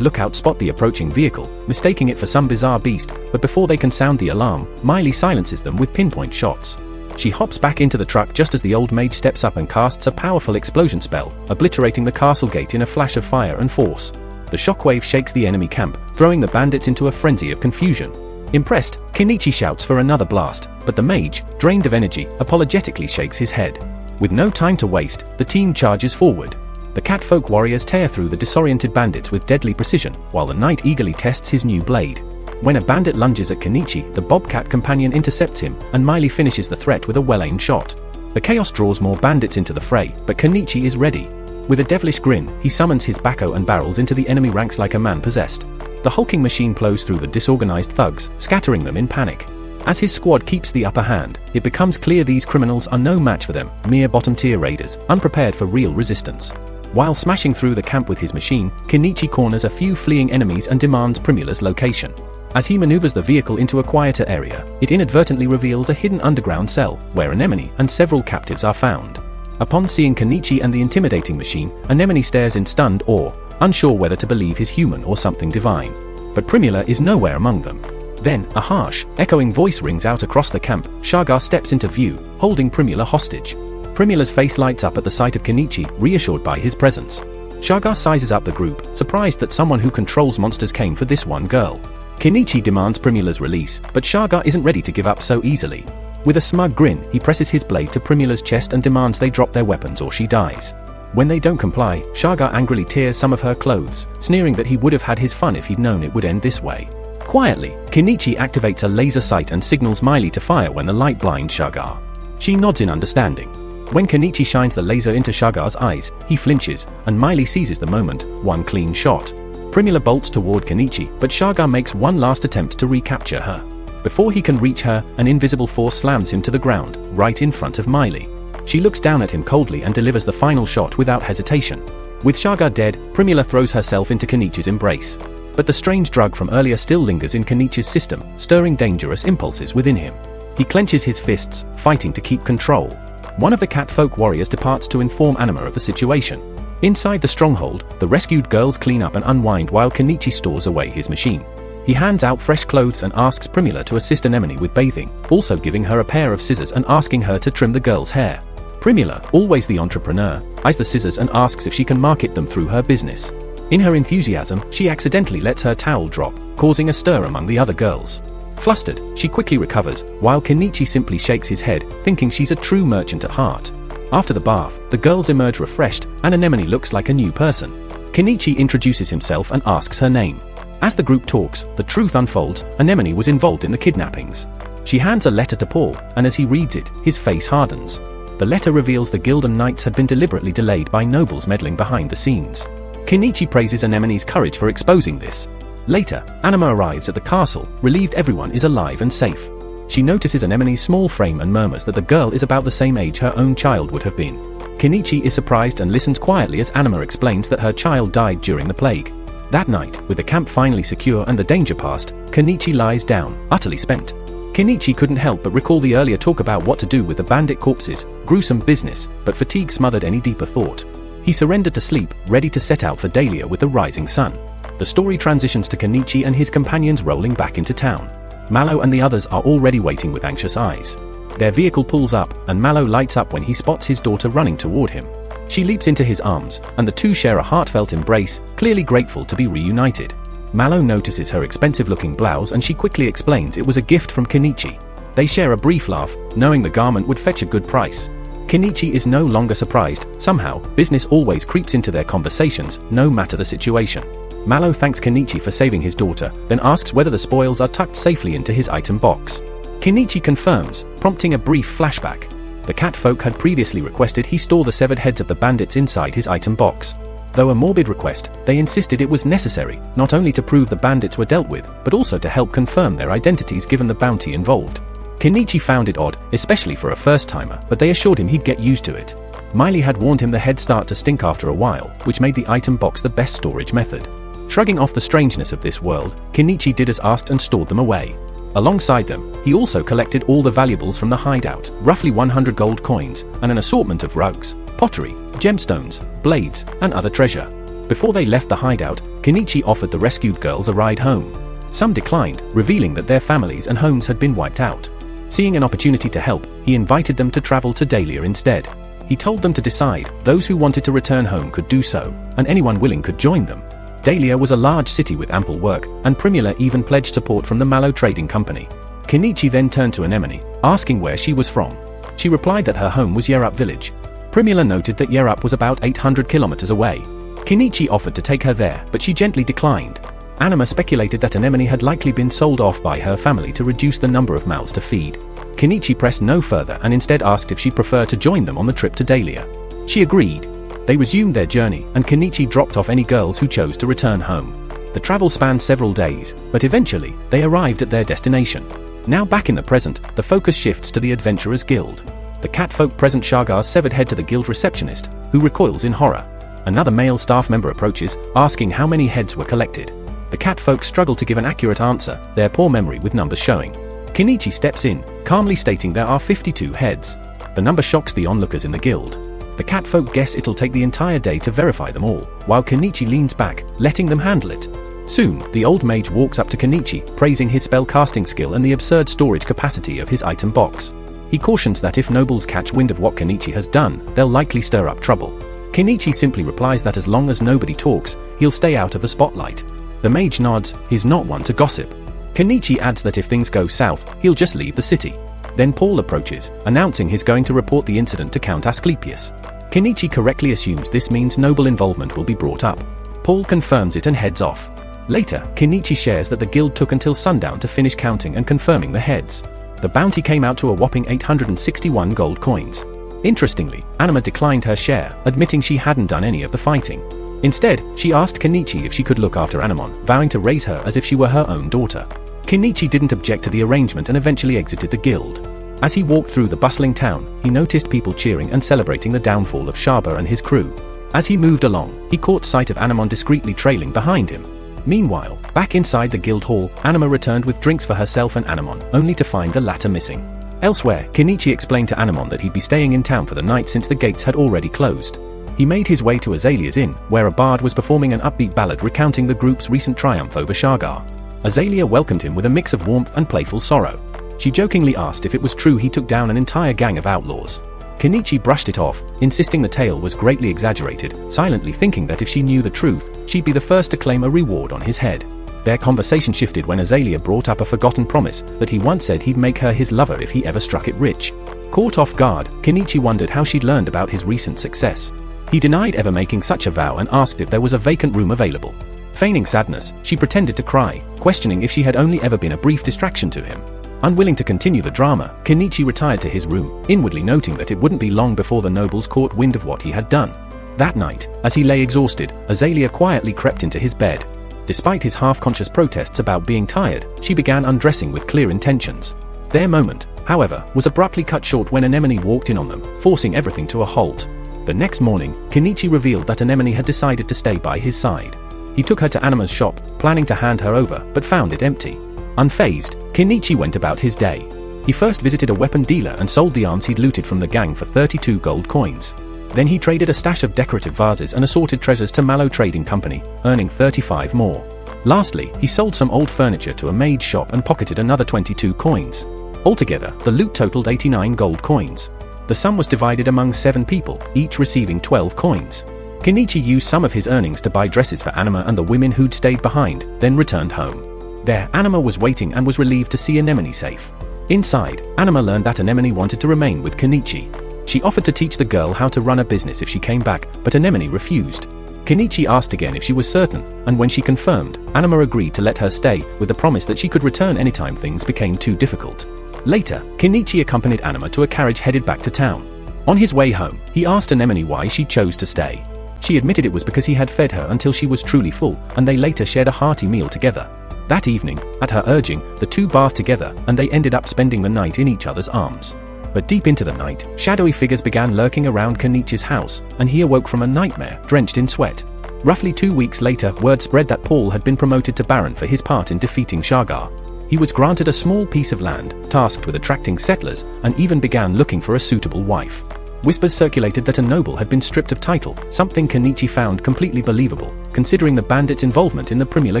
lookouts spot the approaching vehicle, mistaking it for some bizarre beast, but before they can sound the alarm, Miley silences them with pinpoint shots. She hops back into the truck just as the old mage steps up and casts a powerful explosion spell, obliterating the castle gate in a flash of fire and force. The shockwave shakes the enemy camp, throwing the bandits into a frenzy of confusion. Impressed, Kenichi shouts for another blast, but the mage, drained of energy, apologetically shakes his head. With no time to waste, the team charges forward. The catfolk warriors tear through the disoriented bandits with deadly precision, while the knight eagerly tests his new blade. When a bandit lunges at Kenichi, the bobcat companion intercepts him, and Miley finishes the threat with a well-aimed shot. The chaos draws more bandits into the fray, but Kenichi is ready. With a devilish grin, he summons his backhoe and barrels into the enemy ranks like a man possessed. The hulking machine plows through the disorganized thugs, scattering them in panic. As his squad keeps the upper hand, it becomes clear these criminals are no match for them, mere bottom-tier raiders, unprepared for real resistance. While smashing through the camp with his machine, Kenichi corners a few fleeing enemies and demands Primula's location. As he maneuvers the vehicle into a quieter area, it inadvertently reveals a hidden underground cell, where Anemone and several captives are found. Upon seeing Kenichi and the intimidating machine, Anemone stares in stunned awe, unsure whether to believe he's human or something divine. But Primula is nowhere among them. Then, a harsh, echoing voice rings out across the camp. Shagar steps into view, holding Primula hostage. Primula's face lights up at the sight of Kenichi, reassured by his presence. Shagar sizes up the group, surprised that someone who controls monsters came for this one girl. Kenichi demands Primula's release, but Shagar isn't ready to give up so easily. With a smug grin, he presses his blade to Primula's chest and demands they drop their weapons or she dies. When they don't comply, Shagar angrily tears some of her clothes, sneering that he would have had his fun if he'd known it would end this way. Quietly, Kenichi activates a laser sight and signals Miley to fire when the light blinds Shagar. She nods in understanding. When Kenichi shines the laser into Shagar's eyes, he flinches, and Miley seizes the moment, one clean shot. Primula bolts toward Kenichi, but Shagar makes one last attempt to recapture her. Before he can reach her, an invisible force slams him to the ground, right in front of Miley. She looks down at him coldly and delivers the final shot without hesitation. With Shagar dead, Primula throws herself into Kenichi's embrace. But the strange drug from earlier still lingers in Kenichi's system, stirring dangerous impulses within him. He clenches his fists, fighting to keep control. One of the catfolk warriors departs to inform Anima of the situation. Inside the stronghold, the rescued girls clean up and unwind while Kenichi stores away his machine. He hands out fresh clothes and asks Primula to assist Anemone with bathing, also giving her a pair of scissors and asking her to trim the girl's hair. Primula, always the entrepreneur, eyes the scissors and asks if she can market them through her business. In her enthusiasm, she accidentally lets her towel drop, causing a stir among the other girls. Flustered, she quickly recovers, while Kenichi simply shakes his head, thinking she's a true merchant at heart. After the bath, the girls emerge refreshed, and Anemone looks like a new person. Kenichi introduces himself and asks her name. As the group talks, the truth unfolds. Anemone was involved in the kidnappings. She hands a letter to Paul, and as he reads it, his face hardens. The letter reveals the Guild and Knights had been deliberately delayed by nobles meddling behind the scenes. Kenichi praises Anemone's courage for exposing this. Later, Anima arrives at the castle, relieved everyone is alive and safe. She notices Anemone's small frame and murmurs that the girl is about the same age her own child would have been. Kenichi is surprised and listens quietly as Anima explains that her child died during the plague. That night, with the camp finally secure and the danger past, Kenichi lies down, utterly spent. Kenichi couldn't help but recall the earlier talk about what to do with the bandit corpses, gruesome business, but fatigue smothered any deeper thought. He surrendered to sleep, ready to set out for Dahlia with the rising sun. The story transitions to Kenichi and his companions rolling back into town. Malo and the others are already waiting with anxious eyes. Their vehicle pulls up, and Malo lights up when he spots his daughter running toward him. She leaps into his arms, and the two share a heartfelt embrace, clearly grateful to be reunited. Malo notices her expensive-looking blouse and she quickly explains it was a gift from Kenichi. They share a brief laugh, knowing the garment would fetch a good price. Kenichi is no longer surprised. Somehow, business always creeps into their conversations, no matter the situation. Malo thanks Kenichi for saving his daughter, then asks whether the spoils are tucked safely into his item box. Kenichi confirms, prompting a brief flashback. The catfolk had previously requested he store the severed heads of the bandits inside his item box. Though a morbid request, they insisted it was necessary, not only to prove the bandits were dealt with, but also to help confirm their identities given the bounty involved. Kenichi found it odd, especially for a first-timer, but they assured him he'd get used to it. Miley had warned him the heads start to stink after a while, which made the item box the best storage method. Shrugging off the strangeness of this world, Kenichi did as asked and stored them away. Alongside them, he also collected all the valuables from the hideout, roughly 100 gold coins, and an assortment of rugs, pottery, gemstones, blades, and other treasure. Before they left the hideout, Kenichi offered the rescued girls a ride home. Some declined, revealing that their families and homes had been wiped out. Seeing an opportunity to help, he invited them to travel to Dahlia instead. He told them to decide, those who wanted to return home could do so, and anyone willing could join them. Dahlia was a large city with ample work, and Primula even pledged support from the Malo trading company. Kenichi then turned to Anemone, asking where she was from. She replied that her home was Yerup village. Primula noted that Yerup was about 800 kilometers away. Kenichi offered to take her there, but she gently declined. Anima speculated that Anemone had likely been sold off by her family to reduce the number of mouths to feed. Kenichi pressed no further and instead asked if she'd prefer to join them on the trip to Dahlia. She agreed. They resumed their journey, and Kenichi dropped off any girls who chose to return home. The travel spanned several days, but eventually, they arrived at their destination. Now back in the present, the focus shifts to the Adventurers Guild. The catfolk present Shargar's severed head to the guild receptionist, who recoils in horror. Another male staff member approaches, asking how many heads were collected. The catfolk struggle to give an accurate answer, their poor memory with numbers showing. Kenichi steps in, calmly stating there are 52 heads. The number shocks the onlookers in the guild. The catfolk guess it'll take the entire day to verify them all, while Kenichi leans back, letting them handle it. Soon, the old mage walks up to Kenichi, praising his spell-casting skill and the absurd storage capacity of his item box. He cautions that if nobles catch wind of what Kenichi has done, they'll likely stir up trouble. Kenichi simply replies that as long as nobody talks, he'll stay out of the spotlight. The mage nods, he's not one to gossip. Kenichi adds that if things go south, he'll just leave the city. Then Paul approaches, announcing he's going to report the incident to Count Asclepius. Kenichi correctly assumes this means noble involvement will be brought up. Paul confirms it and heads off. Later, Kenichi shares that the guild took until sundown to finish counting and confirming the heads. The bounty came out to a whopping 861 gold coins. Interestingly, Anima declined her share, admitting she hadn't done any of the fighting. Instead, she asked Kenichi if she could look after Anemone, vowing to raise her as if she were her own daughter. Kenichi didn't object to the arrangement and eventually exited the guild. As he walked through the bustling town, he noticed people cheering and celebrating the downfall of Shaba and his crew. As he moved along, he caught sight of Anemone discreetly trailing behind him. Meanwhile, back inside the guild hall, Anima returned with drinks for herself and Anemone, only to find the latter missing. Elsewhere, Kenichi explained to Anemone that he'd be staying in town for the night since the gates had already closed. He made his way to Azalea's inn, where a bard was performing an upbeat ballad recounting the group's recent triumph over Shargar. Azalea welcomed him with a mix of warmth and playful sorrow. She jokingly asked if it was true he took down an entire gang of outlaws. Kenichi brushed it off, insisting the tale was greatly exaggerated, silently thinking that if she knew the truth, she'd be the first to claim a reward on his head. Their conversation shifted when Azalea brought up a forgotten promise that he once said he'd make her his lover if he ever struck it rich. Caught off guard, Kenichi wondered how she'd learned about his recent success. He denied ever making such a vow and asked if there was a vacant room available. Feigning sadness, she pretended to cry, questioning if she had only ever been a brief distraction to him. Unwilling to continue the drama, Kenichi retired to his room, inwardly noting that it wouldn't be long before the nobles caught wind of what he had done. That night, as he lay exhausted, Azalea quietly crept into his bed. Despite his half-conscious protests about being tired, she began undressing with clear intentions. Their moment, however, was abruptly cut short when Anemone walked in on them, forcing everything to a halt. The next morning, Kenichi revealed that Anemone had decided to stay by his side. He took her to Anima's shop, planning to hand her over, but found it empty. Unfazed, Kenichi went about his day. He first visited a weapon dealer and sold the arms he'd looted from the gang for 32 gold coins. Then he traded a stash of decorative vases and assorted treasures to Malo Trading Company, earning 35 more. Lastly, he sold some old furniture to a maid's shop and pocketed another 22 coins. Altogether, the loot totaled 89 gold coins. The sum was divided among 7 people, each receiving 12 coins. Kenichi used some of his earnings to buy dresses for Anima and the women who'd stayed behind, then returned home. There, Anima was waiting and was relieved to see Anemone safe. Inside, Anima learned that Anemone wanted to remain with Kenichi. She offered to teach the girl how to run a business if she came back, but Anemone refused. Kenichi asked again if she was certain, and when she confirmed, Anima agreed to let her stay, with the promise that she could return anytime things became too difficult. Later, Kenichi accompanied Anima to a carriage headed back to town. On his way home, he asked Anemone why she chose to stay. She admitted it was because he had fed her until she was truly full, and they later shared a hearty meal together. That evening, at her urging, the two bathed together, and they ended up spending the night in each other's arms. But deep into the night, shadowy figures began lurking around Kenichi's house, and he awoke from a nightmare, drenched in sweat. Roughly 2 weeks later, word spread that Paul had been promoted to Baron for his part in defeating Shagar. He was granted a small piece of land, tasked with attracting settlers, and even began looking for a suitable wife. Whispers circulated that a noble had been stripped of title, something Kenichi found completely believable, considering the bandits' involvement in the Primula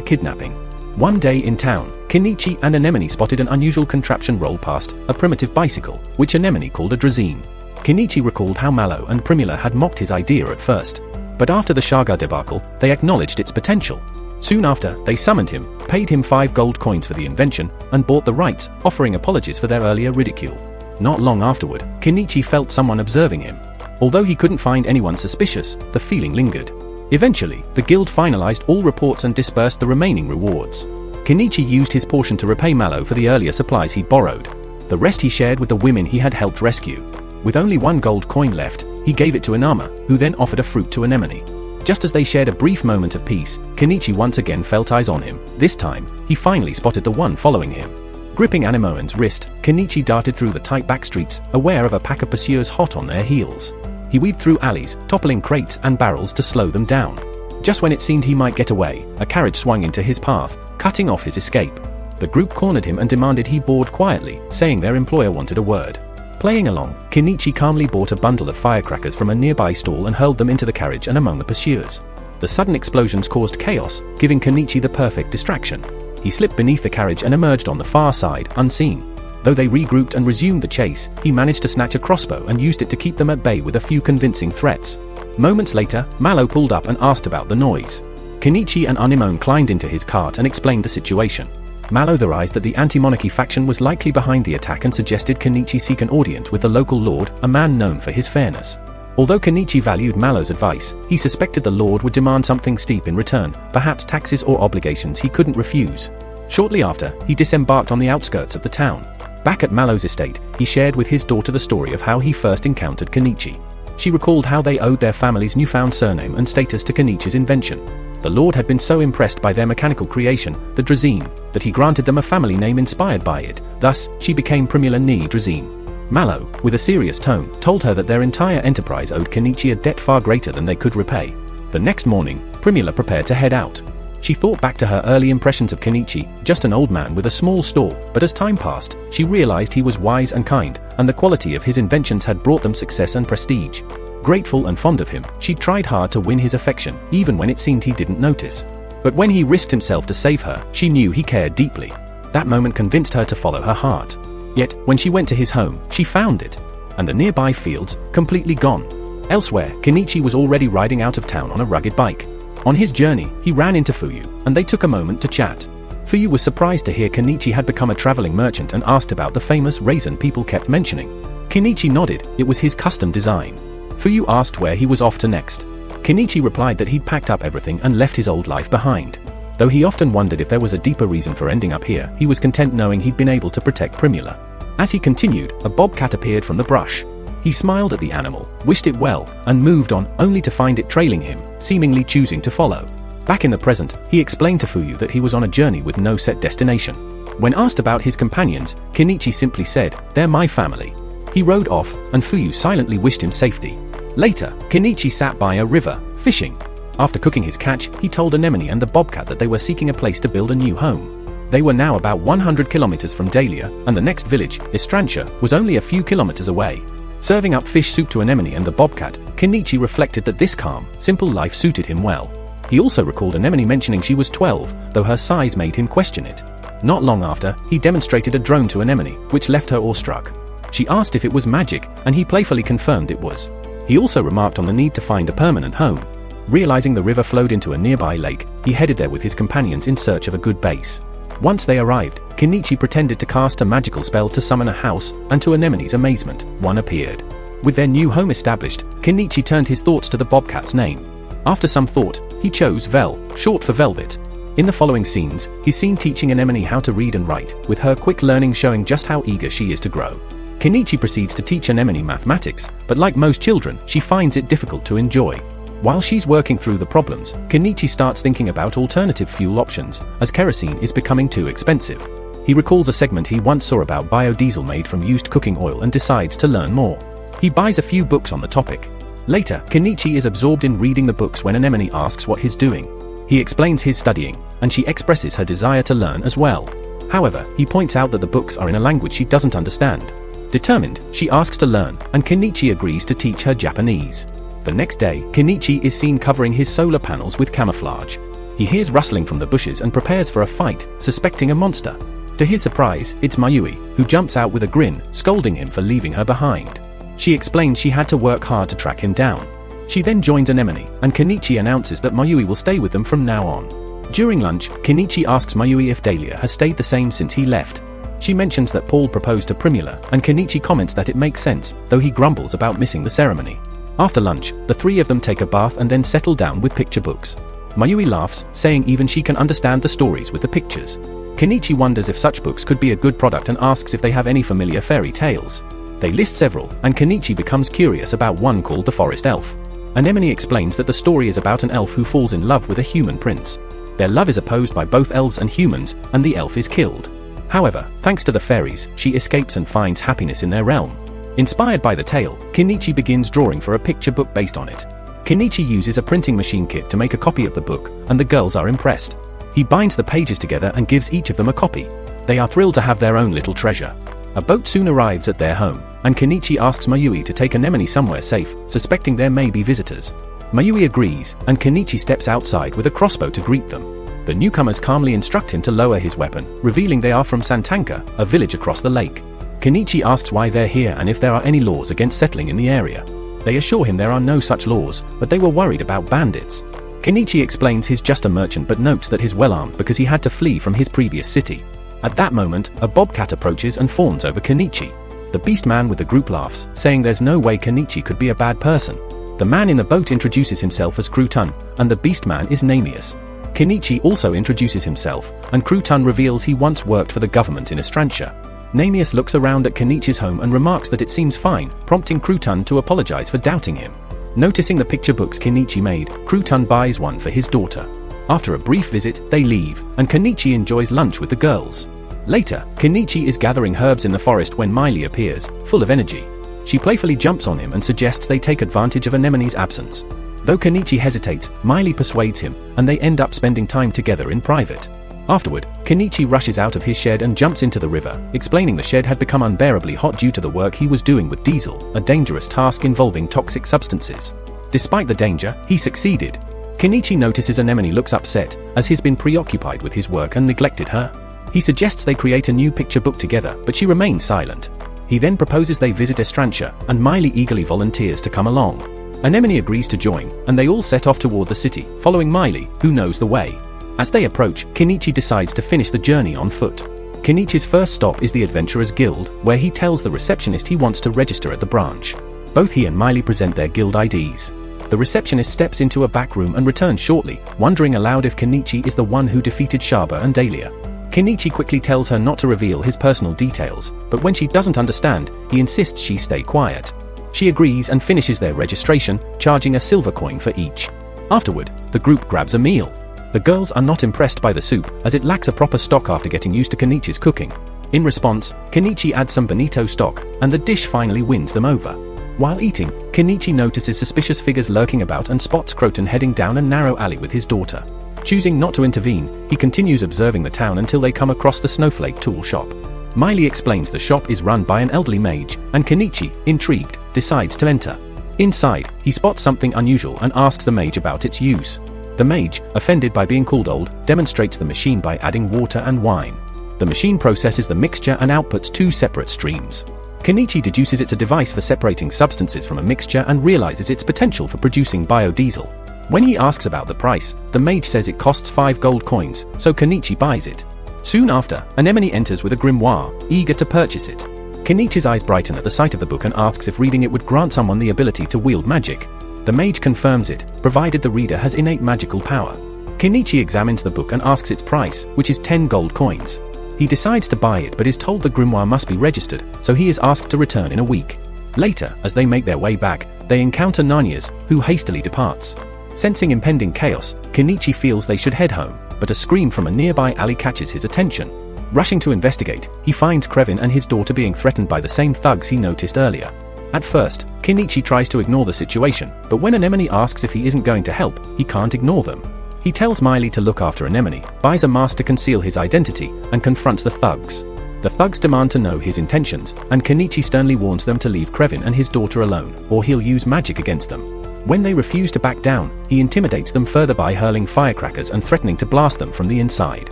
kidnapping. One day in town, Kenichi and Anemone spotted an unusual contraption roll past, a primitive bicycle, which Anemone called a drazzine. Kenichi recalled how Malo and Primula had mocked his idea at first. But after the Shagar debacle, they acknowledged its potential. Soon after, they summoned him, paid him 5 gold coins for the invention, and bought the rights, offering apologies for their earlier ridicule. Not long afterward, Kenichi felt someone observing him. Although he couldn't find anyone suspicious, the feeling lingered. Eventually, the guild finalized all reports and dispersed the remaining rewards. Kenichi used his portion to repay Malo for the earlier supplies he'd borrowed. The rest he shared with the women he had helped rescue. With only 1 gold coin left, he gave it to Anama, who then offered a fruit to Anemone. Just as they shared a brief moment of peace, Kenichi once again felt eyes on him. This time, he finally spotted the one following him. Gripping Anemone's wrist, Kenichi darted through the tight back streets, aware of a pack of pursuers hot on their heels. He weaved through alleys, toppling crates and barrels to slow them down. Just when it seemed he might get away, a carriage swung into his path, cutting off his escape. The group cornered him and demanded he board quietly, saying their employer wanted a word. Playing along, Kenichi calmly bought a bundle of firecrackers from a nearby stall and hurled them into the carriage and among the pursuers. The sudden explosions caused chaos, giving Kenichi the perfect distraction. He slipped beneath the carriage and emerged on the far side, unseen. Though they regrouped and resumed the chase, he managed to snatch a crossbow and used it to keep them at bay with a few convincing threats. Moments later, Malo pulled up and asked about the noise. Kenichi and Anemone climbed into his cart and explained the situation. Malo theorized that the anti-monarchy faction was likely behind the attack and suggested Kenichi seek an audience with the local lord, a man known for his fairness. Although Kenichi valued Malo's advice, he suspected the lord would demand something steep in return, perhaps taxes or obligations he couldn't refuse. Shortly after, he disembarked on the outskirts of the town. Back at Malo's estate, he shared with his daughter the story of how he first encountered Kenichi. She recalled how they owed their family's newfound surname and status to Kenichi's invention. The lord had been so impressed by their mechanical creation, the drazzine, that he granted them a family name inspired by it. Thus, she became Primula ni Drazzine. Malo, with a serious tone, told her that their entire enterprise owed Kenichi a debt far greater than they could repay. The next morning, Primula prepared to head out. She thought back to her early impressions of Kenichi, just an old man with a small store, but as time passed, she realized he was wise and kind, and the quality of his inventions had brought them success and prestige. Grateful and fond of him, she tried hard to win his affection, even when it seemed he didn't notice. But when he risked himself to save her, she knew he cared deeply. That moment convinced her to follow her heart. Yet, when she went to his home, she found it, and the nearby fields, completely gone. Elsewhere, Kenichi was already riding out of town on a rugged bike. On his journey, he ran into Fuyu, and they took a moment to chat. Fuyu was surprised to hear Kenichi had become a traveling merchant and asked about the famous raisin people kept mentioning. Kenichi nodded. It was his custom design. Fuyu asked where he was off to next. Kenichi replied that he'd packed up everything and left his old life behind. Though he often wondered if there was a deeper reason for ending up here, he was content knowing he'd been able to protect Primula. As he continued, a bobcat appeared from the brush. He smiled at the animal, wished it well, and moved on, only to find it trailing him, seemingly choosing to follow. Back in the present, he explained to Fuyu that he was on a journey with no set destination. When asked about his companions, Kenichi simply said, "They're my family." He rode off, and Fuyu silently wished him safety. Later, Kenichi sat by a river, fishing. After cooking his catch, he told Anemone and the bobcat that they were seeking a place to build a new home. They were now about 100 kilometers from Dahlia, and the next village, Estrantia, was only a few kilometers away. Serving up fish soup to Anemone and the bobcat, Kenichi reflected that this calm, simple life suited him well. He also recalled Anemone mentioning she was 12, though her size made him question it. Not long after, he demonstrated a drone to Anemone, which left her awestruck. She asked if it was magic, and he playfully confirmed it was. He also remarked on the need to find a permanent home. Realizing the river flowed into a nearby lake, he headed there with his companions in search of a good base. Once they arrived, Kenichi pretended to cast a magical spell to summon a house, and to Anemone's amazement, one appeared. With their new home established, Kenichi turned his thoughts to the bobcat's name. After some thought, he chose Vel, short for velvet. In the following scenes, he's seen teaching Anemone how to read and write, with her quick learning showing just how eager she is to grow. Kenichi proceeds to teach Anemone mathematics, but like most children, she finds it difficult to enjoy. While she's working through the problems, Kenichi starts thinking about alternative fuel options, as kerosene is becoming too expensive. He recalls a segment he once saw about biodiesel made from used cooking oil and decides to learn more. He buys a few books on the topic. Later, Kenichi is absorbed in reading the books when Anemone asks what he's doing. He explains his studying, and she expresses her desire to learn as well. However, he points out that the books are in a language she doesn't understand. Determined, she asks to learn, and Kenichi agrees to teach her Japanese. The next day, Kenichi is seen covering his solar panels with camouflage. He hears rustling from the bushes and prepares for a fight, suspecting a monster. To his surprise, it's Mayui, who jumps out with a grin, scolding him for leaving her behind. She explains she had to work hard to track him down. She then joins Anemone, and Kenichi announces that Mayui will stay with them from now on. During lunch, Kenichi asks Mayui if Dahlia has stayed the same since he left. She mentions that Paul proposed to Primula, and Kenichi comments that it makes sense, though he grumbles about missing the ceremony. After lunch, the three of them take a bath and then settle down with picture books. Mayui laughs, saying even she can understand the stories with the pictures. Kenichi wonders if such books could be a good product and asks if they have any familiar fairy tales. They list several, and Kenichi becomes curious about one called The Forest Elf. Anemone explains that the story is about an elf who falls in love with a human prince. Their love is opposed by both elves and humans, and the elf is killed. However, thanks to the fairies, she escapes and finds happiness in their realm. Inspired by the tale, Kenichi begins drawing for a picture book based on it. Kenichi uses a printing machine kit to make a copy of the book, and the girls are impressed. He binds the pages together and gives each of them a copy. They are thrilled to have their own little treasure. A boat soon arrives at their home, and Kenichi asks Mayui to take Anemone somewhere safe, suspecting there may be visitors. Mayui agrees, and Kenichi steps outside with a crossbow to greet them. The newcomers calmly instruct him to lower his weapon, revealing they are from Santanka, a village across the lake. Kenichi asks why they're here and if there are any laws against settling in the area. They assure him there are no such laws, but they were worried about bandits. Kenichi explains he's just a merchant but notes that he's well armed because he had to flee from his previous city. At that moment, a bobcat approaches and fawns over Kenichi. The beast man with the group laughs, saying there's no way Kenichi could be a bad person. The man in the boat introduces himself as Crouton, and the beast man is Namius. Kenichi also introduces himself, and Crouton reveals he once worked for the government in Estrantia. Namius looks around at Kenichi's home and remarks that it seems fine, prompting Crouton to apologize for doubting him. Noticing the picture books Kenichi made, Crouton buys one for his daughter. After a brief visit, they leave, and Kenichi enjoys lunch with the girls. Later, Kenichi is gathering herbs in the forest when Miley appears, full of energy. She playfully jumps on him and suggests they take advantage of Anemone's absence. Though Kenichi hesitates, Miley persuades him, and they end up spending time together in private. Afterward, Kenichi rushes out of his shed and jumps into the river, explaining the shed had become unbearably hot due to the work he was doing with diesel, a dangerous task involving toxic substances. Despite the danger, he succeeded. Kenichi notices Anemone looks upset, as he's been preoccupied with his work and neglected her. He suggests they create a new picture book together, but she remains silent. He then proposes they visit Estrantia, and Miley eagerly volunteers to come along. Anemone agrees to join, and they all set off toward the city, following Miley, who knows the way. As they approach, Kenichi decides to finish the journey on foot. Kenichi's first stop is the Adventurers Guild, where he tells the receptionist he wants to register at the branch. Both he and Miley present their guild IDs. The receptionist steps into a back room and returns shortly, wondering aloud if Kenichi is the one who defeated Shaba and Dahlia. Kenichi quickly tells her not to reveal his personal details, but when she doesn't understand, he insists she stay quiet. She agrees and finishes their registration, charging a silver coin for each. Afterward, the group grabs a meal. The girls are not impressed by the soup, as it lacks a proper stock after getting used to Kenichi's cooking. In response, Kenichi adds some bonito stock, and the dish finally wins them over. While eating, Kenichi notices suspicious figures lurking about and spots Croton heading down a narrow alley with his daughter. Choosing not to intervene, he continues observing the town until they come across the Snowflake tool shop. Miley explains the shop is run by an elderly mage, and Kenichi, intrigued, decides to enter. Inside, he spots something unusual and asks the mage about its use. The mage, offended by being called old, demonstrates the machine by adding water and wine. The machine processes the mixture and outputs 2 separate streams. Kenichi deduces it's a device for separating substances from a mixture and realizes its potential for producing biodiesel. When he asks about the price, the mage says it costs 5 gold coins, so Kenichi buys it. Soon after, Anemone enters with a grimoire, eager to purchase it. Kenichi's eyes brighten at the sight of the book and asks if reading it would grant someone the ability to wield magic. The mage confirms it, provided the reader has innate magical power. Kenichi examines the book and asks its price, which is 10 gold coins. He decides to buy it but is told the grimoire must be registered, so he is asked to return in a week. Later, as they make their way back, they encounter Nanyas, who hastily departs. Sensing impending chaos, Kenichi feels they should head home, but a scream from a nearby alley catches his attention. Rushing to investigate, he finds Krevin and his daughter being threatened by the same thugs he noticed earlier. At first, Kenichi tries to ignore the situation, but when Anemone asks if he isn't going to help, he can't ignore them. He tells Miley to look after Anemone, buys a mask to conceal his identity, and confronts the thugs. The thugs demand to know his intentions, and Kenichi sternly warns them to leave Krevin and his daughter alone, or he'll use magic against them. When they refuse to back down, he intimidates them further by hurling firecrackers and threatening to blast them from the inside.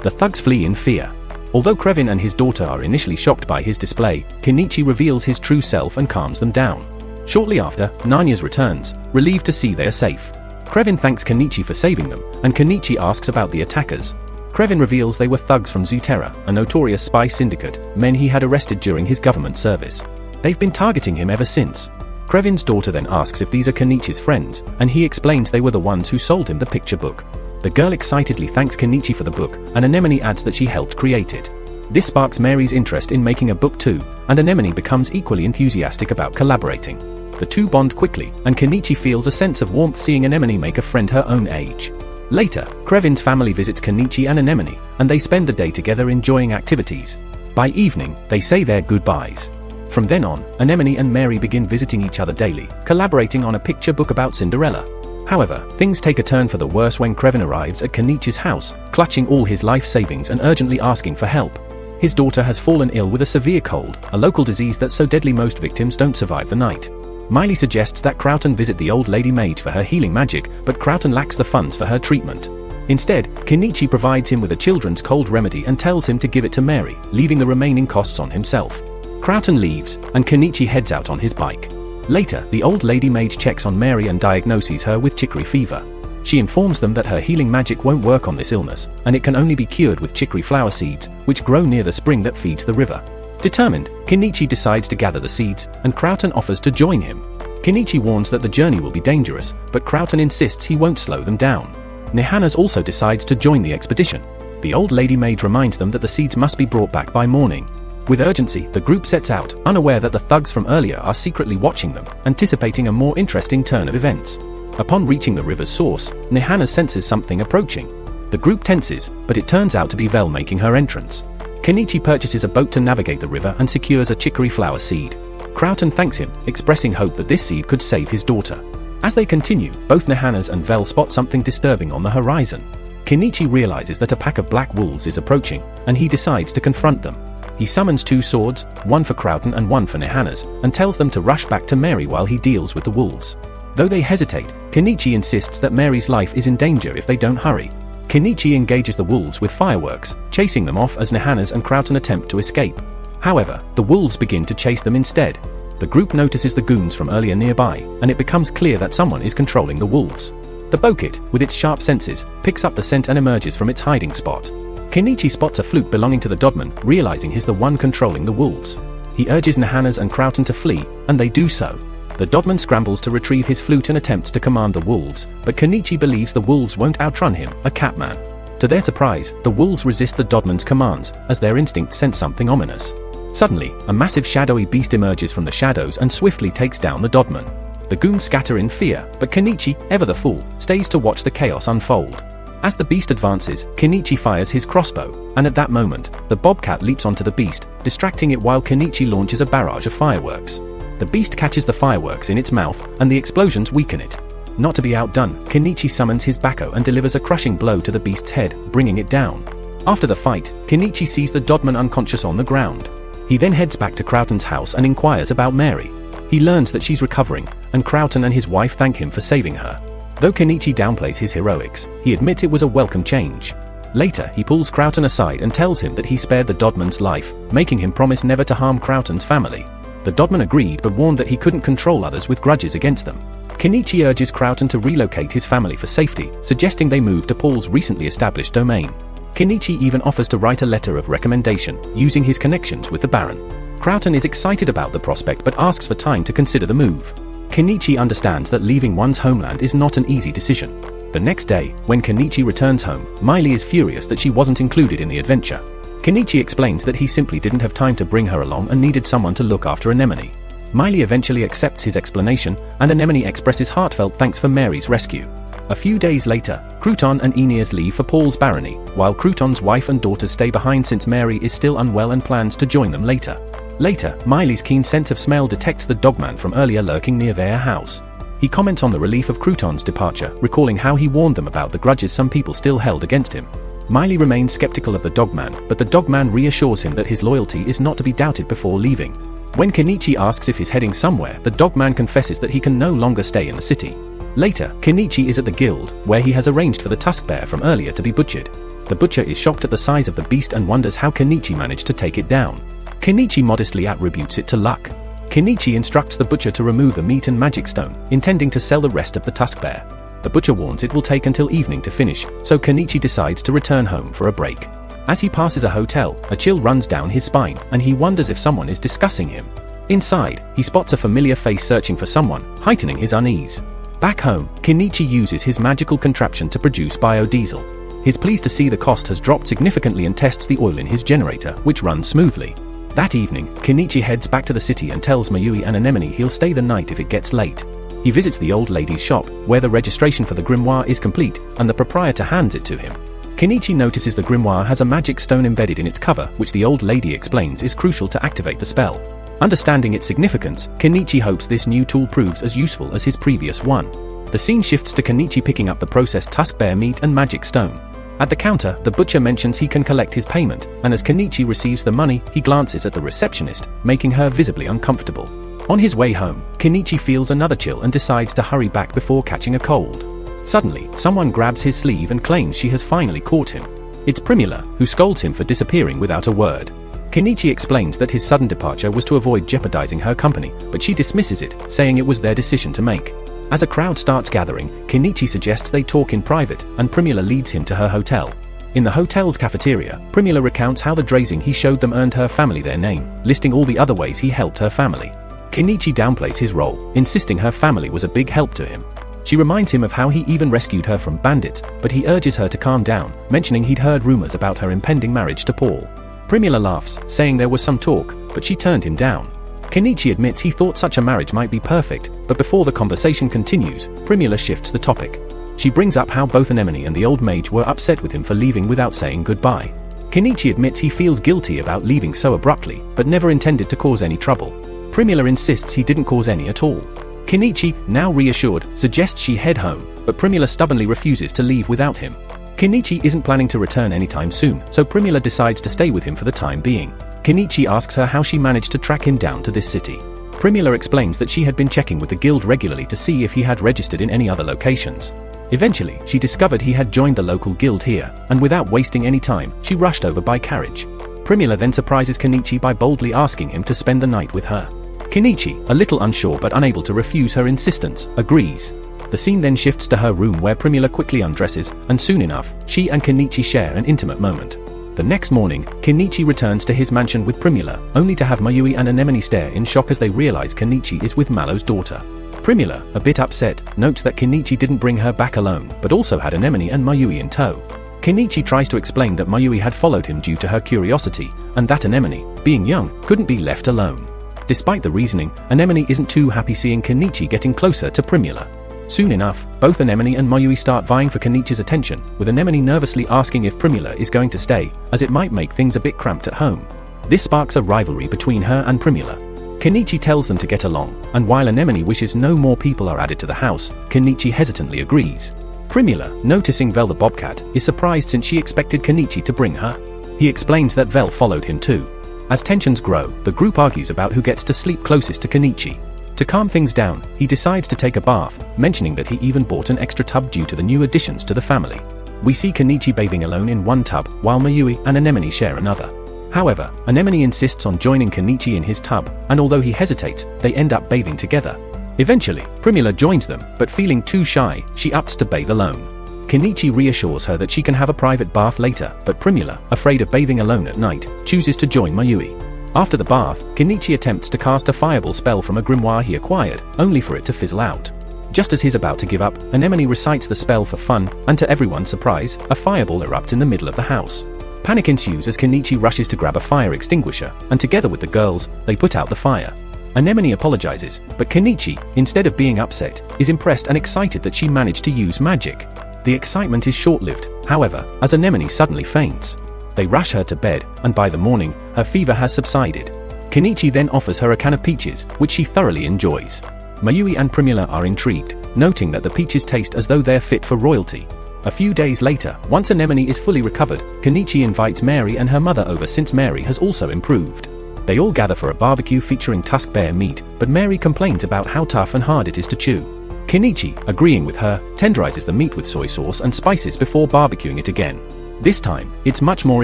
The thugs flee in fear. Although Krevin and his daughter are initially shocked by his display, Kenichi reveals his true self and calms them down. Shortly after, Nanyas returns, relieved to see they are safe. Krevin thanks Kenichi for saving them, and Kenichi asks about the attackers. Krevin reveals they were thugs from Zutera, a notorious spy syndicate, men he had arrested during his government service. They've been targeting him ever since. Krevin's daughter then asks if these are Kenichi's friends, and he explains they were the ones who sold him the picture book. The girl excitedly thanks Kenichi for the book, and Anemone adds that she helped create it. This sparks Mary's interest in making a book too, and Anemone becomes equally enthusiastic about collaborating. The two bond quickly, and Kenichi feels a sense of warmth seeing Anemone make a friend her own age. Later, Krevin's family visits Kenichi and Anemone, and they spend the day together enjoying activities. By evening, they say their goodbyes. From then on, Anemone and Mary begin visiting each other daily, collaborating on a picture book about Cinderella. However, things take a turn for the worse when Krevin arrives at Kenichi's house, clutching all his life savings and urgently asking for help. His daughter has fallen ill with a severe cold, a local disease that's so deadly most victims don't survive the night. Miley suggests that Croton visit the old lady mage for her healing magic, but Croton lacks the funds for her treatment. Instead, Kenichi provides him with a children's cold remedy and tells him to give it to Mary, leaving the remaining costs on himself. Croton leaves, and Kenichi heads out on his bike. Later, the old lady mage checks on Mary and diagnoses her with chicory fever. She informs them that her healing magic won't work on this illness, and it can only be cured with chicory flower seeds, which grow near the spring that feeds the river. Determined, Kenichi decides to gather the seeds, and Croton offers to join him. Kenichi warns that the journey will be dangerous, but Croton insists he won't slow them down. Nehanas also decides to join the expedition. The old lady mage reminds them that the seeds must be brought back by morning. With urgency, the group sets out, unaware that the thugs from earlier are secretly watching them, anticipating a more interesting turn of events. Upon reaching the river's source, Nehana senses something approaching. The group tenses, but it turns out to be Vel making her entrance. Kenichi purchases a boat to navigate the river and secures a chicory flower seed. Croton thanks him, expressing hope that this seed could save his daughter. As they continue, both Nehanas and Vel spot something disturbing on the horizon. Kenichi realizes that a pack of black wolves is approaching, and he decides to confront them. He summons 2 swords, one for Croton and one for Nehanas, and tells them to rush back to Mary while he deals with the wolves. Though they hesitate, Kenichi insists that Mary's life is in danger if they don't hurry. Kenichi engages the wolves with fireworks, chasing them off as Nehanas and Croton attempt to escape. However, the wolves begin to chase them instead. The group notices the goons from earlier nearby, and it becomes clear that someone is controlling the wolves. The bobcat, with its sharp senses, picks up the scent and emerges from its hiding spot. Kenichi spots a flute belonging to the Dodman, realizing he's the one controlling the wolves. He urges Nahanas and Crowton to flee, and they do so. The Dodman scrambles to retrieve his flute and attempts to command the wolves, but Kenichi believes the wolves won't outrun him, a catman. To their surprise, the wolves resist the Dodman's commands, as their instincts sense something ominous. Suddenly, a massive shadowy beast emerges from the shadows and swiftly takes down the Dodman. The goons scatter in fear, but Kenichi, ever the fool, stays to watch the chaos unfold. As the beast advances, Kenichi fires his crossbow, and at that moment, the bobcat leaps onto the beast, distracting it while Kenichi launches a barrage of fireworks. The beast catches the fireworks in its mouth, and the explosions weaken it. Not to be outdone, Kenichi summons his Bako and delivers a crushing blow to the beast's head, bringing it down. After the fight, Kenichi sees the Dodman unconscious on the ground. He then heads back to Crowton's house and inquires about Mary. He learns that she's recovering, and Crowton and his wife thank him for saving her. Though Kenichi downplays his heroics, he admits it was a welcome change. Later, he pulls Crowton aside and tells him that he spared the Dodman's life, making him promise never to harm Crowton's family. The Dodman agreed but warned that he couldn't control others with grudges against them. Kenichi urges Crowton to relocate his family for safety, suggesting they move to Paul's recently established domain. Kenichi even offers to write a letter of recommendation, using his connections with the Baron. Crowton is excited about the prospect but asks for time to consider the move. Kenichi understands that leaving one's homeland is not an easy decision. The next day, when Kenichi returns home, Miley is furious that she wasn't included in the adventure. Kenichi explains that he simply didn't have time to bring her along and needed someone to look after Anemone. Miley eventually accepts his explanation, and Anemone expresses heartfelt thanks for Mary's rescue. A few days later, Crouton and Aeneas leave for Paul's barony, while Crouton's wife and daughters stay behind since Mary is still unwell and plans to join them later. Later, Miley's keen sense of smell detects the Dogman from earlier lurking near their house. He comments on the relief of Crouton's departure, recalling how he warned them about the grudges some people still held against him. Miley remains skeptical of the Dogman, but the Dogman reassures him that his loyalty is not to be doubted before leaving. When Kenichi asks if he's heading somewhere, the Dogman confesses that he can no longer stay in the city. Later, Kenichi is at the guild, where he has arranged for the tusk bear from earlier to be butchered. The butcher is shocked at the size of the beast and wonders how Kenichi managed to take it down. Kenichi modestly attributes it to luck. Kenichi instructs the butcher to remove the meat and magic stone, intending to sell the rest of the tusk bear. The butcher warns it will take until evening to finish, so Kenichi decides to return home for a break. As he passes a hotel, a chill runs down his spine, and he wonders if someone is discussing him. Inside, he spots a familiar face searching for someone, heightening his unease. Back home, Kenichi uses his magical contraption to produce biodiesel. He's pleased to see the cost has dropped significantly and tests the oil in his generator, which runs smoothly. That evening, Kenichi heads back to the city and tells Mayui and Anemone he'll stay the night if it gets late. He visits the old lady's shop, where the registration for the grimoire is complete, and the proprietor hands it to him. Kenichi notices the grimoire has a magic stone embedded in its cover, which the old lady explains is crucial to activate the spell. Understanding its significance, Kenichi hopes this new tool proves as useful as his previous one. The scene shifts to Kenichi picking up the processed tusk bear meat and magic stone. At the counter, the butcher mentions he can collect his payment, and as Kenichi receives the money, he glances at the receptionist, making her visibly uncomfortable. On his way home, Kenichi feels another chill and decides to hurry back before catching a cold. Suddenly, someone grabs his sleeve and claims she has finally caught him. It's Primula, who scolds him for disappearing without a word. Kenichi explains that his sudden departure was to avoid jeopardizing her company, but she dismisses it, saying it was their decision to make. As a crowd starts gathering, Kenichi suggests they talk in private, and Primula leads him to her hotel. In the hotel's cafeteria, Primula recounts how the drazing he showed them earned her family their name, listing all the other ways he helped her family. Kenichi downplays his role, insisting her family was a big help to him. She reminds him of how he even rescued her from bandits, but he urges her to calm down, mentioning he'd heard rumors about her impending marriage to Paul. Primula laughs, saying there was some talk, but she turned him down. Kenichi admits he thought such a marriage might be perfect, but before the conversation continues, Primula shifts the topic. She brings up how both Anemone and the old mage were upset with him for leaving without saying goodbye. Kenichi admits he feels guilty about leaving so abruptly, but never intended to cause any trouble. Primula insists he didn't cause any at all. Kenichi, now reassured, suggests she head home, but Primula stubbornly refuses to leave without him. Kenichi isn't planning to return anytime soon, so Primula decides to stay with him for the time being. Kenichi asks her how she managed to track him down to this city. Primula explains that she had been checking with the guild regularly to see if he had registered in any other locations. Eventually, she discovered he had joined the local guild here, and without wasting any time, she rushed over by carriage. Primula then surprises Kenichi by boldly asking him to spend the night with her. Kenichi, a little unsure but unable to refuse her insistence, agrees. The scene then shifts to her room where Primula quickly undresses, and soon enough, she and Kenichi share an intimate moment. The next morning, Kenichi returns to his mansion with Primula, only to have Mayui and Anemone stare in shock as they realize Kenichi is with Malo's daughter. Primula, a bit upset, notes that Kenichi didn't bring her back alone, but also had Anemone and Mayui in tow. Kenichi tries to explain that Mayui had followed him due to her curiosity, and that Anemone, being young, couldn't be left alone. Despite the reasoning, Anemone isn't too happy seeing Kenichi getting closer to Primula. Soon enough, both Anemone and Mayui start vying for Kenichi's attention, with Anemone nervously asking if Primula is going to stay, as it might make things a bit cramped at home. This sparks a rivalry between her and Primula. Kenichi tells them to get along, and while Anemone wishes no more people are added to the house, Kenichi hesitantly agrees. Primula, noticing Vel the bobcat, is surprised since she expected Kenichi to bring her. He explains that Vel followed him too. As tensions grow, the group argues about who gets to sleep closest to Kenichi. To calm things down, he decides to take a bath, mentioning that he even bought an extra tub due to the new additions to the family. We see Kenichi bathing alone in one tub, while Mayui and Anemone share another. However, Anemone insists on joining Kenichi in his tub, and although he hesitates, they end up bathing together. Eventually, Primula joins them, but feeling too shy, she opts to bathe alone. Kenichi reassures her that she can have a private bath later, but Primula, afraid of bathing alone at night, chooses to join Mayui. After the bath, Kenichi attempts to cast a fireball spell from a grimoire he acquired, only for it to fizzle out. Just as he's about to give up, Anemone recites the spell for fun, and to everyone's surprise, a fireball erupts in the middle of the house. Panic ensues as Kenichi rushes to grab a fire extinguisher, and together with the girls, they put out the fire. Anemone apologizes, but Kenichi, instead of being upset, is impressed and excited that she managed to use magic. The excitement is short-lived, however, as Anemone suddenly faints. They rush her to bed, and by the morning, her fever has subsided. Kenichi then offers her a can of peaches, which she thoroughly enjoys. Mayui and Primula are intrigued, noting that the peaches taste as though they're fit for royalty. A few days later, once Anemone is fully recovered, Kenichi invites Mary and her mother over since Mary has also improved. They all gather for a barbecue featuring tusk bear meat, but Mary complains about how tough and hard it is to chew. Kenichi, agreeing with her, tenderizes the meat with soy sauce and spices before barbecuing it again. This time, it's much more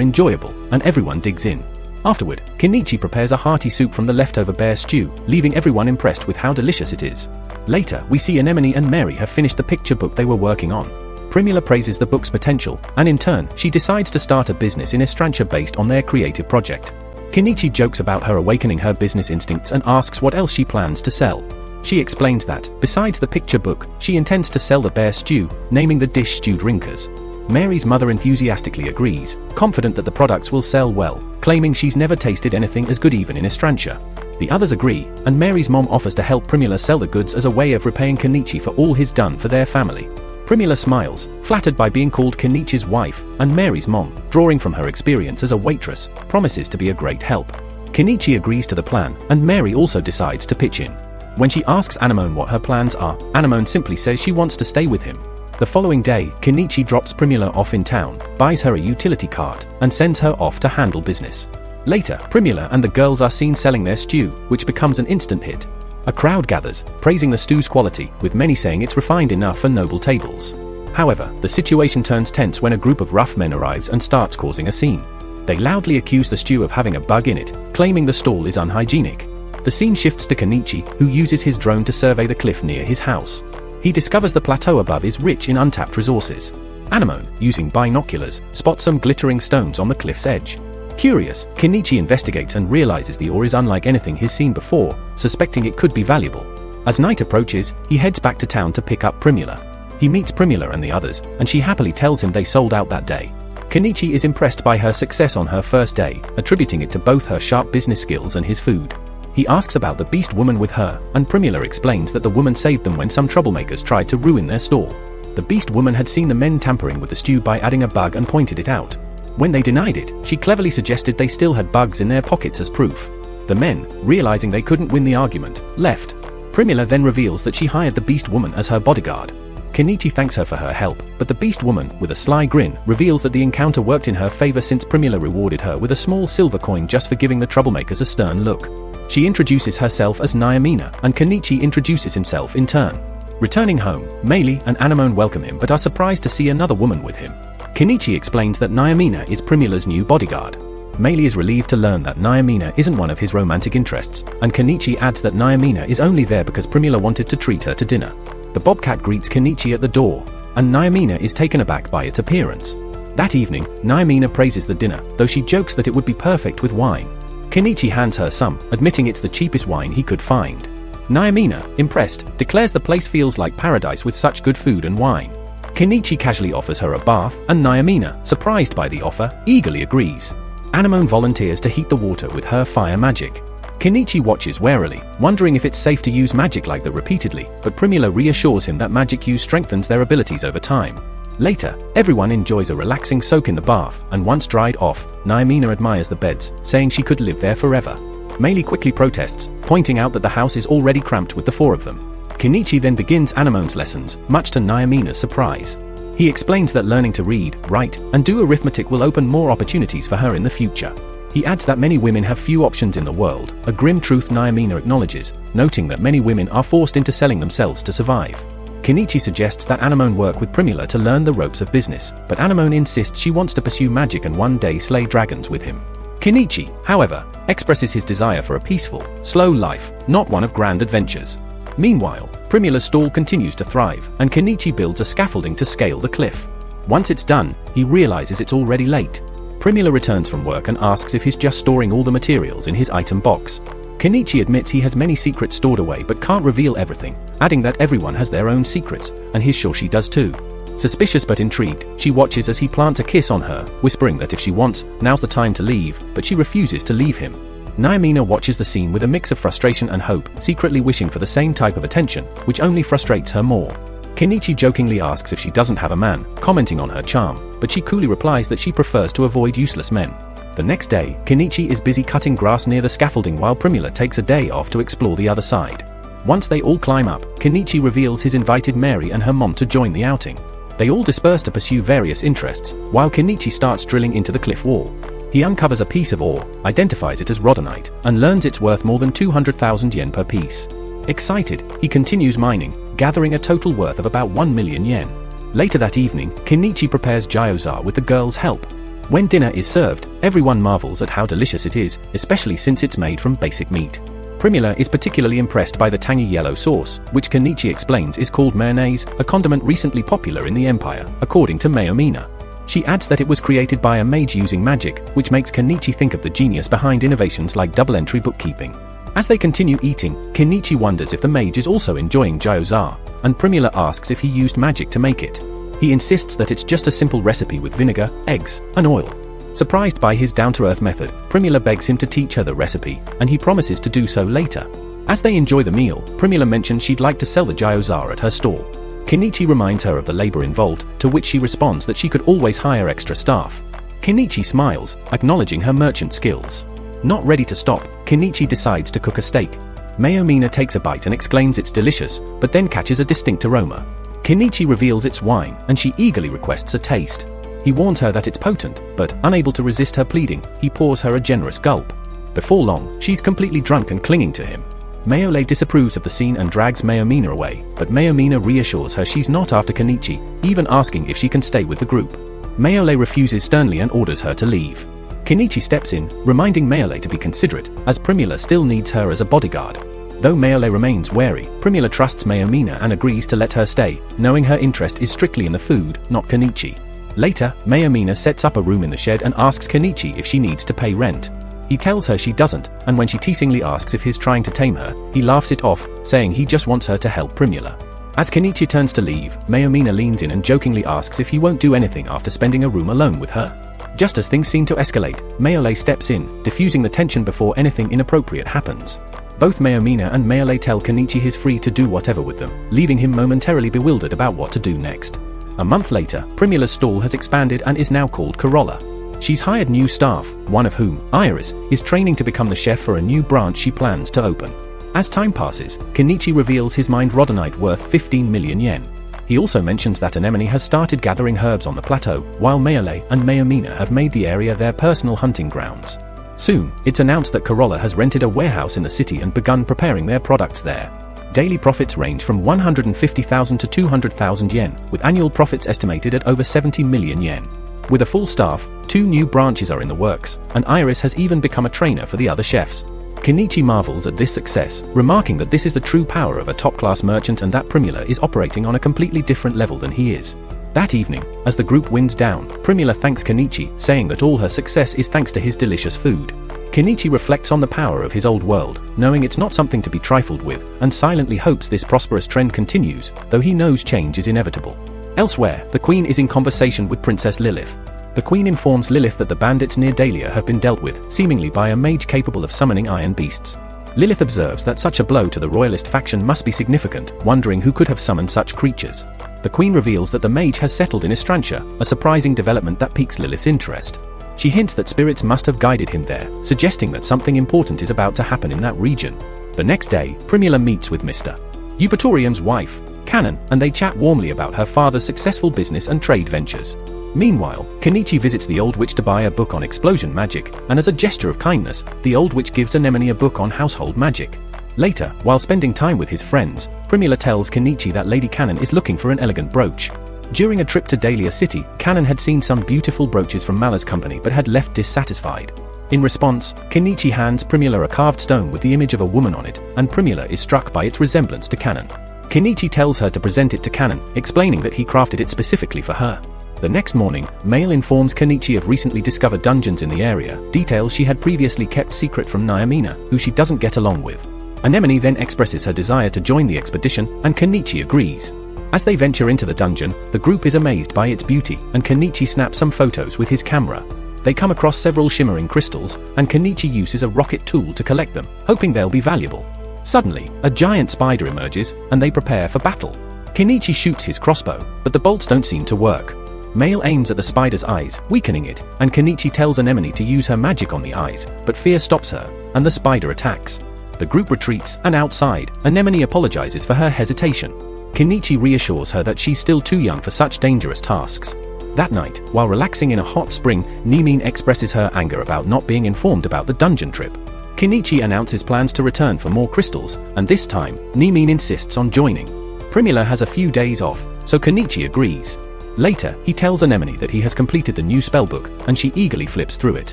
enjoyable, and everyone digs in. Afterward, Kenichi prepares a hearty soup from the leftover bear stew, leaving everyone impressed with how delicious it is. Later, we see Anemone and Mary have finished the picture book they were working on. Primula praises the book's potential, and in turn, she decides to start a business in Estrantia based on their creative project. Kenichi jokes about her awakening her business instincts and asks what else she plans to sell. She explains that, besides the picture book, she intends to sell the bear stew, naming the dish stewed rinkers. Mary's mother enthusiastically agrees, confident that the products will sell well, claiming she's never tasted anything as good even in Estrantia. The others agree, and Mary's mom offers to help Primula sell the goods as a way of repaying Kenichi for all he's done for their family. Primula smiles, flattered by being called Kenichi's wife, and Mary's mom, drawing from her experience as a waitress, promises to be a great help. Kenichi agrees to the plan, and Mary also decides to pitch in. When she asks Anemone what her plans are, Anemone simply says she wants to stay with him. The following day, Kenichi drops Primula off in town, buys her a utility cart, and sends her off to handle business. Later, Primula and the girls are seen selling their stew, which becomes an instant hit. A crowd gathers, praising the stew's quality, with many saying it's refined enough for noble tables. However, the situation turns tense when a group of rough men arrives and starts causing a scene. They loudly accuse the stew of having a bug in it, claiming the stall is unhygienic. The scene shifts to Kenichi, who uses his drone to survey the cliff near his house. He discovers the plateau above is rich in untapped resources. Anemone, using binoculars, spots some glittering stones on the cliff's edge. Curious, Kenichi investigates and realizes the ore is unlike anything he's seen before, suspecting it could be valuable. As night approaches, he heads back to town to pick up Primula. He meets Primula and the others, and she happily tells him they sold out that day. Kenichi is impressed by her success on her first day, attributing it to both her sharp business skills and his food. He asks about the beast woman with her, and Primula explains that the woman saved them when some troublemakers tried to ruin their stall. The beast woman had seen the men tampering with the stew by adding a bug and pointed it out. When they denied it, she cleverly suggested they still had bugs in their pockets as proof. The men, realizing they couldn't win the argument, left. Primula then reveals that she hired the beast woman as her bodyguard. Kenichi thanks her for her help, but the beast woman, with a sly grin, reveals that the encounter worked in her favor since Primula rewarded her with a small silver coin just for giving the troublemakers a stern look. She introduces herself as Nyamina, and Kenichi introduces himself in turn. Returning home, Meili and Anemone welcome him but are surprised to see another woman with him. Kenichi explains that Nyamina is Primula's new bodyguard. Meili is relieved to learn that Nyamina isn't one of his romantic interests, and Kenichi adds that Nyamina is only there because Primula wanted to treat her to dinner. The bobcat greets Kenichi at the door, and Nyamina is taken aback by its appearance. That evening, Naomina praises the dinner, though she jokes that it would be perfect with wine. Kenichi hands her some, admitting it's the cheapest wine he could find. Naomina, impressed, declares the place feels like paradise with such good food and wine. Kenichi casually offers her a bath, and Naomina, surprised by the offer, eagerly agrees. Anemone volunteers to heat the water with her fire magic. Kenichi watches warily, wondering if it's safe to use magic like that repeatedly, but Primula reassures him that magic use strengthens their abilities over time. Later, everyone enjoys a relaxing soak in the bath, and once dried off, Naomina admires the beds, saying she could live there forever. Meili quickly protests, pointing out that the house is already cramped with the four of them. Kenichi then begins Anemone's lessons, much to Naomina's surprise. He explains that learning to read, write, and do arithmetic will open more opportunities for her in the future. He adds that many women have few options in the world, a grim truth Naomina acknowledges, noting that many women are forced into selling themselves to survive. Kenichi suggests that Anemone work with Primula to learn the ropes of business, but Anemone insists she wants to pursue magic and one day slay dragons with him. Kenichi, however, expresses his desire for a peaceful, slow life, not one of grand adventures. Meanwhile, Primula's stall continues to thrive, and Kenichi builds a scaffolding to scale the cliff. Once it's done, he realizes it's already late. Primula returns from work and asks if he's just storing all the materials in his item box. Kenichi admits he has many secrets stored away but can't reveal everything, adding that everyone has their own secrets, and he's sure she does too. Suspicious but intrigued, she watches as he plants a kiss on her, whispering that if she wants, now's the time to leave, but she refuses to leave him. Naomina watches the scene with a mix of frustration and hope, secretly wishing for the same type of attention, which only frustrates her more. Kenichi jokingly asks if she doesn't have a man, commenting on her charm, but she coolly replies that she prefers to avoid useless men. The next day, Kenichi is busy cutting grass near the scaffolding while Primula takes a day off to explore the other side. Once they all climb up, Kenichi reveals he's invited Mary and her mom to join the outing. They all disperse to pursue various interests, while Kenichi starts drilling into the cliff wall. He uncovers a piece of ore, identifies it as rhodonite, and learns it's worth more than 200,000 yen per piece. Excited, he continues mining, gathering a total worth of about 1 million yen. Later that evening, Kenichi prepares gyoza with the girls' help. When dinner is served, everyone marvels at how delicious it is, especially since it's made from basic meat. Primula is particularly impressed by the tangy yellow sauce, which Kenichi explains is called mayonnaise, a condiment recently popular in the empire, according to Naomina. She adds that it was created by a mage using magic, which makes Kenichi think of the genius behind innovations like double-entry bookkeeping. As they continue eating, Kenichi wonders if the mage is also enjoying gyoza, and Primula asks if he used magic to make it. He insists that it's just a simple recipe with vinegar, eggs, and oil. Surprised by his down-to-earth method, Primula begs him to teach her the recipe, and he promises to do so later. As they enjoy the meal, Primula mentions she'd like to sell the gyoza at her stall. Kenichi reminds her of the labor involved, to which she responds that she could always hire extra staff. Kenichi smiles, acknowledging her merchant skills. Not ready to stop, Kenichi decides to cook a steak. Naomina takes a bite and exclaims it's delicious, but then catches a distinct aroma. Kenichi reveals it's wine, and she eagerly requests a taste. He warns her that it's potent, but, unable to resist her pleading, he pours her a generous gulp. Before long, she's completely drunk and clinging to him. Mayole disapproves of the scene and drags Naomina away, but Naomina reassures her she's not after Kenichi, even asking if she can stay with the group. Mayole refuses sternly and orders her to leave. Kenichi steps in, reminding Mayole to be considerate, as Primula still needs her as a bodyguard. Though Mayole remains wary, Primula trusts Naomina and agrees to let her stay, knowing her interest is strictly in the food, not Kenichi. Later, Naomina sets up a room in the shed and asks Kenichi if she needs to pay rent. He tells her she doesn't, and when she teasingly asks if he's trying to tame her, he laughs it off, saying he just wants her to help Primula. As Kenichi turns to leave, Naomina leans in and jokingly asks if he won't do anything after spending a room alone with her. Just as things seem to escalate, Mayole steps in, diffusing the tension before anything inappropriate happens. Both Naomina and Mayole tell Kenichi he's free to do whatever with them, leaving him momentarily bewildered about what to do next. A month later, Primula's stall has expanded and is now called Corolla. She's hired new staff, one of whom, Iris, is training to become the chef for a new branch she plans to open. As time passes, Kenichi reveals his mined rhodonite worth 15 million yen. He also mentions that Anemone has started gathering herbs on the plateau, while Mayole and Naomina have made the area their personal hunting grounds. Soon, it's announced that Corolla has rented a warehouse in the city and begun preparing their products there. Daily profits range from 150,000 to 200,000 yen, with annual profits estimated at over 70 million yen. With a full staff, 2 new branches are in the works, and Iris has even become a trainer for the other chefs. Kenichi marvels at this success, remarking that this is the true power of a top-class merchant and that Primula is operating on a completely different level than he is. That evening, as the group winds down, Primula thanks Kenichi, saying that all her success is thanks to his delicious food. Kenichi reflects on the power of his old world, knowing it's not something to be trifled with, and silently hopes this prosperous trend continues, though he knows change is inevitable. Elsewhere, the Queen is in conversation with Princess Lilith. The Queen informs Lilith that the bandits near Dahlia have been dealt with, seemingly by a mage capable of summoning iron beasts. Lilith observes that such a blow to the royalist faction must be significant, wondering who could have summoned such creatures. The Queen reveals that the mage has settled in Estrantia, a surprising development that piques Lilith's interest. She hints that spirits must have guided him there, suggesting that something important is about to happen in that region. The next day, Primula meets with Mr. Eupatorium's wife, Canon, and they chat warmly about her father's successful business and trade ventures. Meanwhile, Kenichi visits the old witch to buy a book on explosion magic, and as a gesture of kindness, the old witch gives Anemone a book on household magic. Later, while spending time with his friends, Primula tells Kenichi that Lady Canon is looking for an elegant brooch. During a trip to Dahlia City, Canon had seen some beautiful brooches from Malo's company but had left dissatisfied. In response, Kenichi hands Primula a carved stone with the image of a woman on it, and Primula is struck by its resemblance to Canon. Kenichi tells her to present it to Canon, explaining that he crafted it specifically for her. The next morning, Mail informs Kenichi of recently discovered dungeons in the area, details she had previously kept secret from Naimina, who she doesn't get along with. Anemone then expresses her desire to join the expedition, and Kenichi agrees. As they venture into the dungeon, the group is amazed by its beauty, and Kenichi snaps some photos with his camera. They come across several shimmering crystals, and Kenichi uses a rocket tool to collect them, hoping they'll be valuable. Suddenly, a giant spider emerges, and they prepare for battle. Kenichi shoots his crossbow, but the bolts don't seem to work. Mail aims at the spider's eyes, weakening it, and Kenichi tells Anemone to use her magic on the eyes, but fear stops her, and the spider attacks. The group retreats, and outside, Anemone apologizes for her hesitation. Kenichi reassures her that she's still too young for such dangerous tasks. That night, while relaxing in a hot spring, Nimine expresses her anger about not being informed about the dungeon trip. Kenichi announces plans to return for more crystals, and this time, Nimine insists on joining. Primula has a few days off, so Kenichi agrees. Later, he tells Anemone that he has completed the new spellbook, and she eagerly flips through it.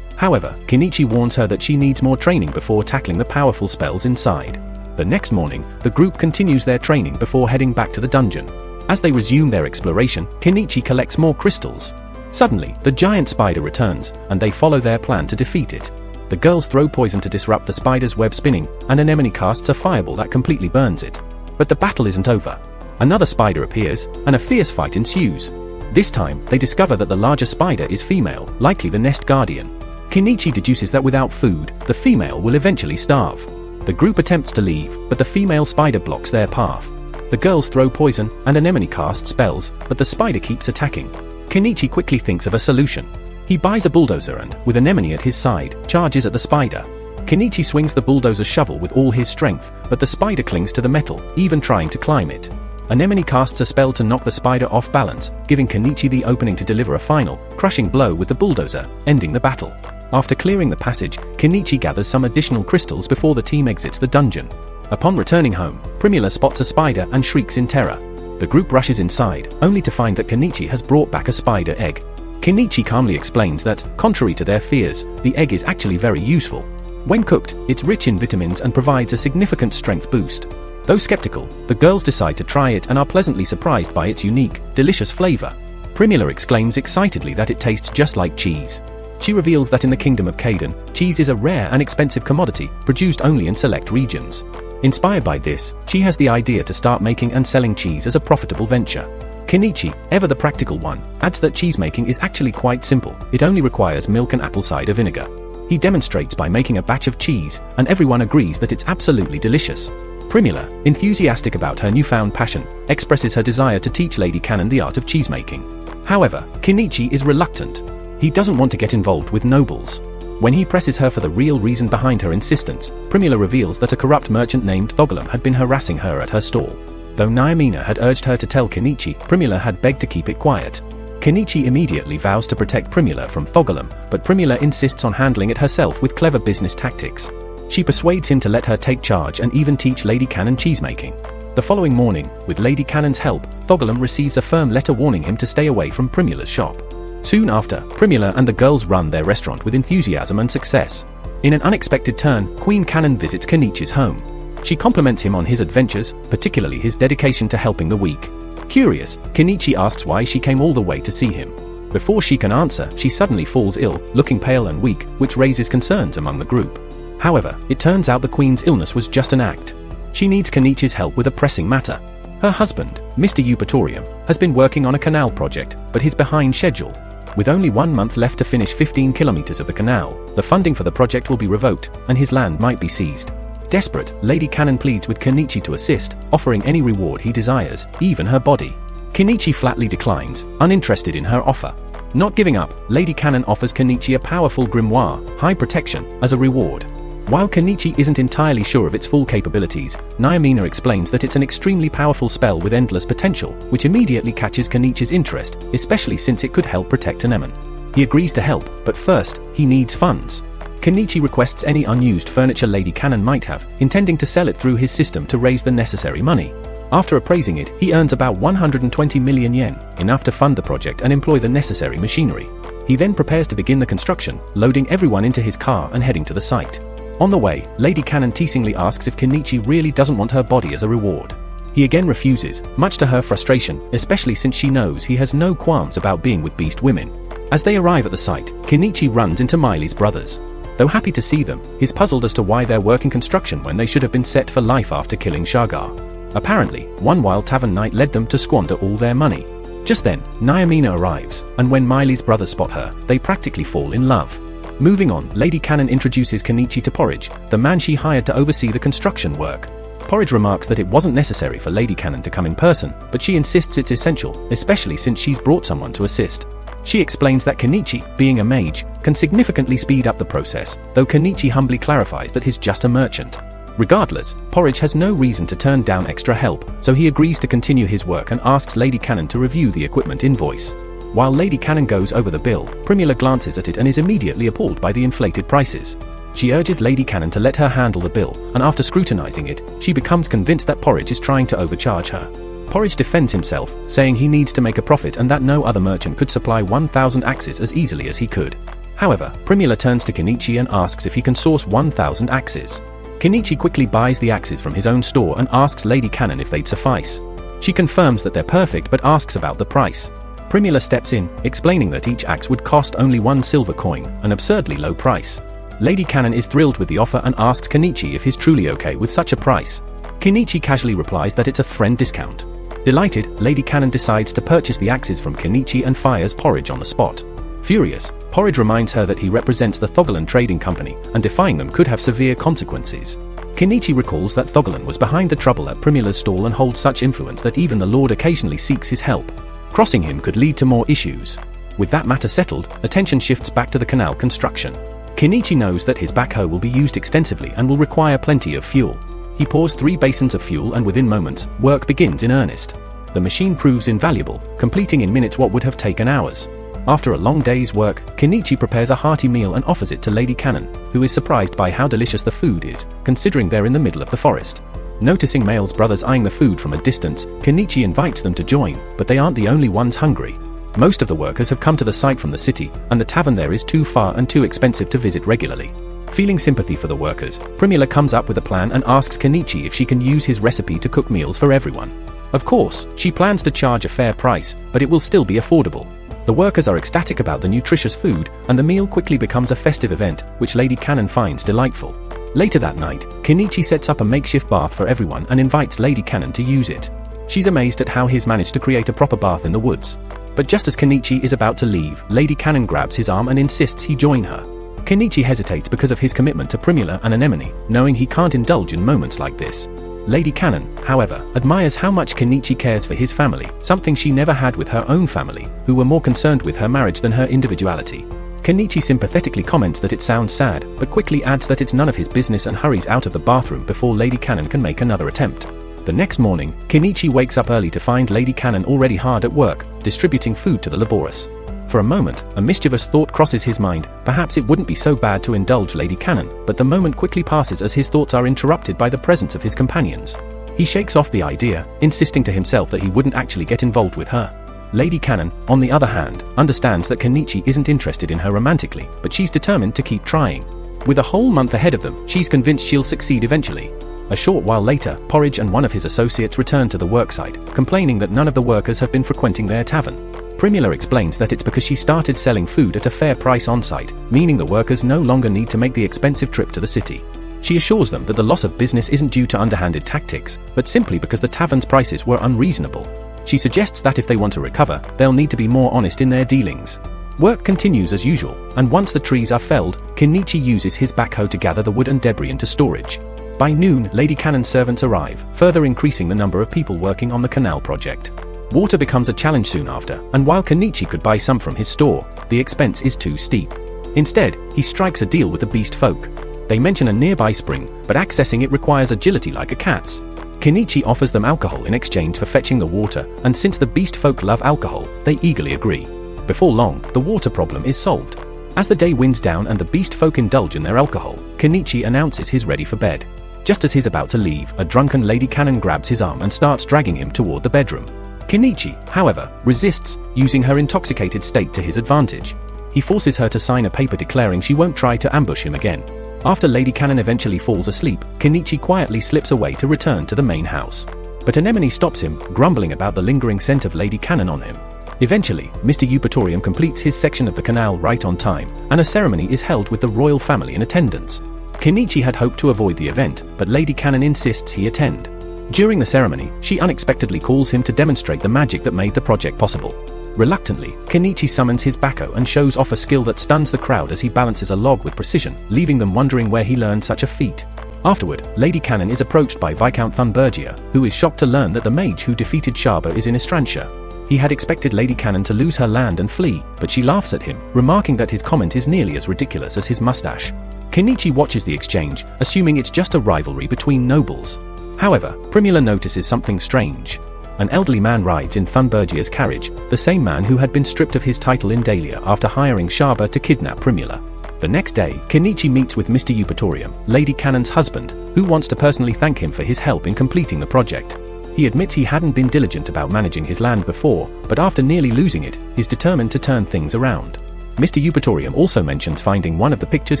However, Kenichi warns her that she needs more training before tackling the powerful spells inside. The next morning, the group continues their training before heading back to the dungeon. As they resume their exploration, Kenichi collects more crystals. Suddenly, the giant spider returns, and they follow their plan to defeat it. The girls throw poison to disrupt the spider's web spinning, and Anemone casts a fireball that completely burns it. But the battle isn't over. Another spider appears, and a fierce fight ensues. This time, they discover that the larger spider is female, likely the nest guardian. Kenichi deduces that without food, the female will eventually starve. The group attempts to leave, but the female spider blocks their path. The girls throw poison, and Anemone casts spells, but the spider keeps attacking. Kenichi quickly thinks of a solution. He buys a bulldozer and, with Anemone at his side, charges at the spider. Kenichi swings the bulldozer's shovel with all his strength, but the spider clings to the metal, even trying to climb it. Anemone casts a spell to knock the spider off balance, giving Kenichi the opening to deliver a final, crushing blow with the bulldozer, ending the battle. After clearing the passage, Kenichi gathers some additional crystals before the team exits the dungeon. Upon returning home, Primula spots a spider and shrieks in terror. The group rushes inside, only to find that Kenichi has brought back a spider egg. Kenichi calmly explains that, contrary to their fears, the egg is actually very useful. When cooked, it's rich in vitamins and provides a significant strength boost. Though skeptical, the girls decide to try it and are pleasantly surprised by its unique, delicious flavor. Primula exclaims excitedly that it tastes just like cheese. She reveals that in the Kingdom of Caden, cheese is a rare and expensive commodity, produced only in select regions. Inspired by this, she has the idea to start making and selling cheese as a profitable venture. Kenichi, ever the practical one, adds that cheese-making is actually quite simple, it only requires milk and apple cider vinegar. He demonstrates by making a batch of cheese, and everyone agrees that it's absolutely delicious. Primula, enthusiastic about her newfound passion, expresses her desire to teach Lady Canon the art of cheesemaking. However, Kenichi is reluctant. He doesn't want to get involved with nobles. When he presses her for the real reason behind her insistence, Primula reveals that a corrupt merchant named Thogalum had been harassing her at her stall. Though Naimina had urged her to tell Kenichi, Primula had begged to keep it quiet. Kenichi immediately vows to protect Primula from Thogalum, but Primula insists on handling it herself with clever business tactics. She persuades him to let her take charge and even teach Lady Canon cheesemaking. The following morning, with Lady Canon's help, Thogalum receives a firm letter warning him to stay away from Primula's shop. Soon after, Primula and the girls run their restaurant with enthusiasm and success. In an unexpected turn, Queen Canon visits Kenichi's home. She compliments him on his adventures, particularly his dedication to helping the weak. Curious, Kenichi asks why she came all the way to see him. Before she can answer, she suddenly falls ill, looking pale and weak, which raises concerns among the group. However, it turns out the queen's illness was just an act. She needs Kenichi's help with a pressing matter. Her husband, Mr. Eupatorium, has been working on a canal project, but he's behind schedule. With only 1 month left to finish 15 kilometers of the canal, the funding for the project will be revoked, and his land might be seized. Desperate, Lady Cannon pleads with Kenichi to assist, offering any reward he desires, even her body. Kenichi flatly declines, uninterested in her offer. Not giving up, Lady Cannon offers Kenichi a powerful grimoire, high protection, as a reward. While Kenichi isn't entirely sure of its full capabilities, Nyamina explains that it's an extremely powerful spell with endless potential, which immediately catches Kenichi's interest, especially since it could help protect Anemone. He agrees to help, but first, he needs funds. Kenichi requests any unused furniture Lady Cannon might have, intending to sell it through his system to raise the necessary money. After appraising it, he earns about 120 million yen, enough to fund the project and employ the necessary machinery. He then prepares to begin the construction, loading everyone into his car and heading to the site. On the way, Lady Cannon teasingly asks if Kenichi really doesn't want her body as a reward. He again refuses, much to her frustration, especially since she knows he has no qualms about being with beast women. As they arrive at the site, Kenichi runs into Miley's brothers. Though happy to see them, he's puzzled as to why they're working construction when they should have been set for life after killing Shagar. Apparently, one wild tavern night led them to squander all their money. Just then, Nyamina arrives, and when Miley's brothers spot her, they practically fall in love. Moving on, Lady Cannon introduces Kenichi to Porridge, the man she hired to oversee the construction work. Porridge remarks that it wasn't necessary for Lady Cannon to come in person, but she insists it's essential, especially since she's brought someone to assist. She explains that Kenichi, being a mage, can significantly speed up the process, though Kenichi humbly clarifies that he's just a merchant. Regardless, Porridge has no reason to turn down extra help, so he agrees to continue his work and asks Lady Cannon to review the equipment invoice. While Lady Cannon goes over the bill, Primula glances at it and is immediately appalled by the inflated prices. She urges Lady Cannon to let her handle the bill, and after scrutinizing it, she becomes convinced that Porridge is trying to overcharge her. Porridge defends himself, saying he needs to make a profit and that no other merchant could supply 1,000 axes as easily as he could. However, Primula turns to Kenichi and asks if he can source 1,000 axes. Kenichi quickly buys the axes from his own store and asks Lady Cannon if they'd suffice. She confirms that they're perfect but asks about the price. Primula steps in, explaining that each axe would cost only 1 silver coin, an absurdly low price. Lady Cannon is thrilled with the offer and asks Kenichi if he's truly okay with such a price. Kenichi casually replies that it's a friend discount. Delighted, Lady Cannon decides to purchase the axes from Kenichi and fires Porridge on the spot. Furious, Porridge reminds her that he represents the Thogolan Trading Company, and defying them could have severe consequences. Kenichi recalls that Thogolan was behind the trouble at Primula's stall and holds such influence that even the Lord occasionally seeks his help. Crossing him could lead to more issues. With that matter settled, attention shifts back to the canal construction. Kenichi knows that his backhoe will be used extensively and will require plenty of fuel. He pours 3 basins of fuel and within moments, work begins in earnest. The machine proves invaluable, completing in minutes what would have taken hours. After a long day's work, Kenichi prepares a hearty meal and offers it to Lady Cannon, who is surprised by how delicious the food is, considering they're in the middle of the forest. Noticing Male's brothers eyeing the food from a distance, Kenichi invites them to join, but they aren't the only ones hungry. Most of the workers have come to the site from the city, and the tavern there is too far and too expensive to visit regularly. Feeling sympathy for the workers, Primula comes up with a plan and asks Kenichi if she can use his recipe to cook meals for everyone. Of course, she plans to charge a fair price, but it will still be affordable. The workers are ecstatic about the nutritious food, and the meal quickly becomes a festive event, which Lady Cannon finds delightful. Later that night, Kenichi sets up a makeshift bath for everyone and invites Lady Cannon to use it. She's amazed at how he's managed to create a proper bath in the woods. But just as Kenichi is about to leave, Lady Cannon grabs his arm and insists he join her. Kenichi hesitates because of his commitment to Primula and Anemone, knowing he can't indulge in moments like this. Lady Cannon, however, admires how much Kenichi cares for his family, something she never had with her own family, who were more concerned with her marriage than her individuality. Kenichi sympathetically comments that it sounds sad, but quickly adds that it's none of his business and hurries out of the bathroom before Lady Cannon can make another attempt. The next morning, Kenichi wakes up early to find Lady Cannon already hard at work, distributing food to the laborers. For a moment, a mischievous thought crosses his mind, perhaps it wouldn't be so bad to indulge Lady Cannon, but the moment quickly passes as his thoughts are interrupted by the presence of his companions. He shakes off the idea, insisting to himself that he wouldn't actually get involved with her. Lady Cannon, on the other hand, understands that Kenichi isn't interested in her romantically, but she's determined to keep trying. With a whole month ahead of them, she's convinced she'll succeed eventually. A short while later, Porridge and one of his associates return to the worksite, complaining that none of the workers have been frequenting their tavern. Primula explains that it's because she started selling food at a fair price on-site, meaning the workers no longer need to make the expensive trip to the city. She assures them that the loss of business isn't due to underhanded tactics, but simply because the tavern's prices were unreasonable. She suggests that if they want to recover, they'll need to be more honest in their dealings. Work continues as usual, and once the trees are felled, Kenichi uses his backhoe to gather the wood and debris into storage. By noon, Lady Cannon's servants arrive, further increasing the number of people working on the canal project. Water becomes a challenge soon after, and while Kenichi could buy some from his store, the expense is too steep. Instead, he strikes a deal with the beast folk. They mention a nearby spring, but accessing it requires agility like a cat's. Kenichi offers them alcohol in exchange for fetching the water, and since the beast folk love alcohol, they eagerly agree. Before long, the water problem is solved. As the day winds down and the beast folk indulge in their alcohol, Kenichi announces he's ready for bed. Just as he's about to leave, a drunken Lady Cannon grabs his arm and starts dragging him toward the bedroom. Kenichi, however, resists, using her intoxicated state to his advantage. He forces her to sign a paper declaring she won't try to ambush him again. After Lady Cannon eventually falls asleep, Kenichi quietly slips away to return to the main house. But Anemone stops him, grumbling about the lingering scent of Lady Cannon on him. Eventually, Mr. Eupatorium completes his section of the canal right on time, and a ceremony is held with the royal family in attendance. Kenichi had hoped to avoid the event, but Lady Cannon insists he attend. During the ceremony, she unexpectedly calls him to demonstrate the magic that made the project possible. Reluctantly, Kenichi summons his backhoe and shows off a skill that stuns the crowd as he balances a log with precision, leaving them wondering where he learned such a feat. Afterward, Lady Cannon is approached by Viscount Thunbergia, who is shocked to learn that the mage who defeated Shaba is in Estrantia. He had expected Lady Cannon to lose her land and flee, but she laughs at him, remarking that his comment is nearly as ridiculous as his mustache. Kenichi watches the exchange, assuming it's just a rivalry between nobles. However, Primula notices something strange. An elderly man rides in Thunbergia's carriage, the same man who had been stripped of his title in Dahlia after hiring Shaba to kidnap Primula. The next day, Kenichi meets with Mr. Eupatorium, Lady Cannon's husband, who wants to personally thank him for his help in completing the project. He admits he hadn't been diligent about managing his land before, but after nearly losing it, is determined to turn things around. Mr. Eupatorium also mentions finding one of the pictures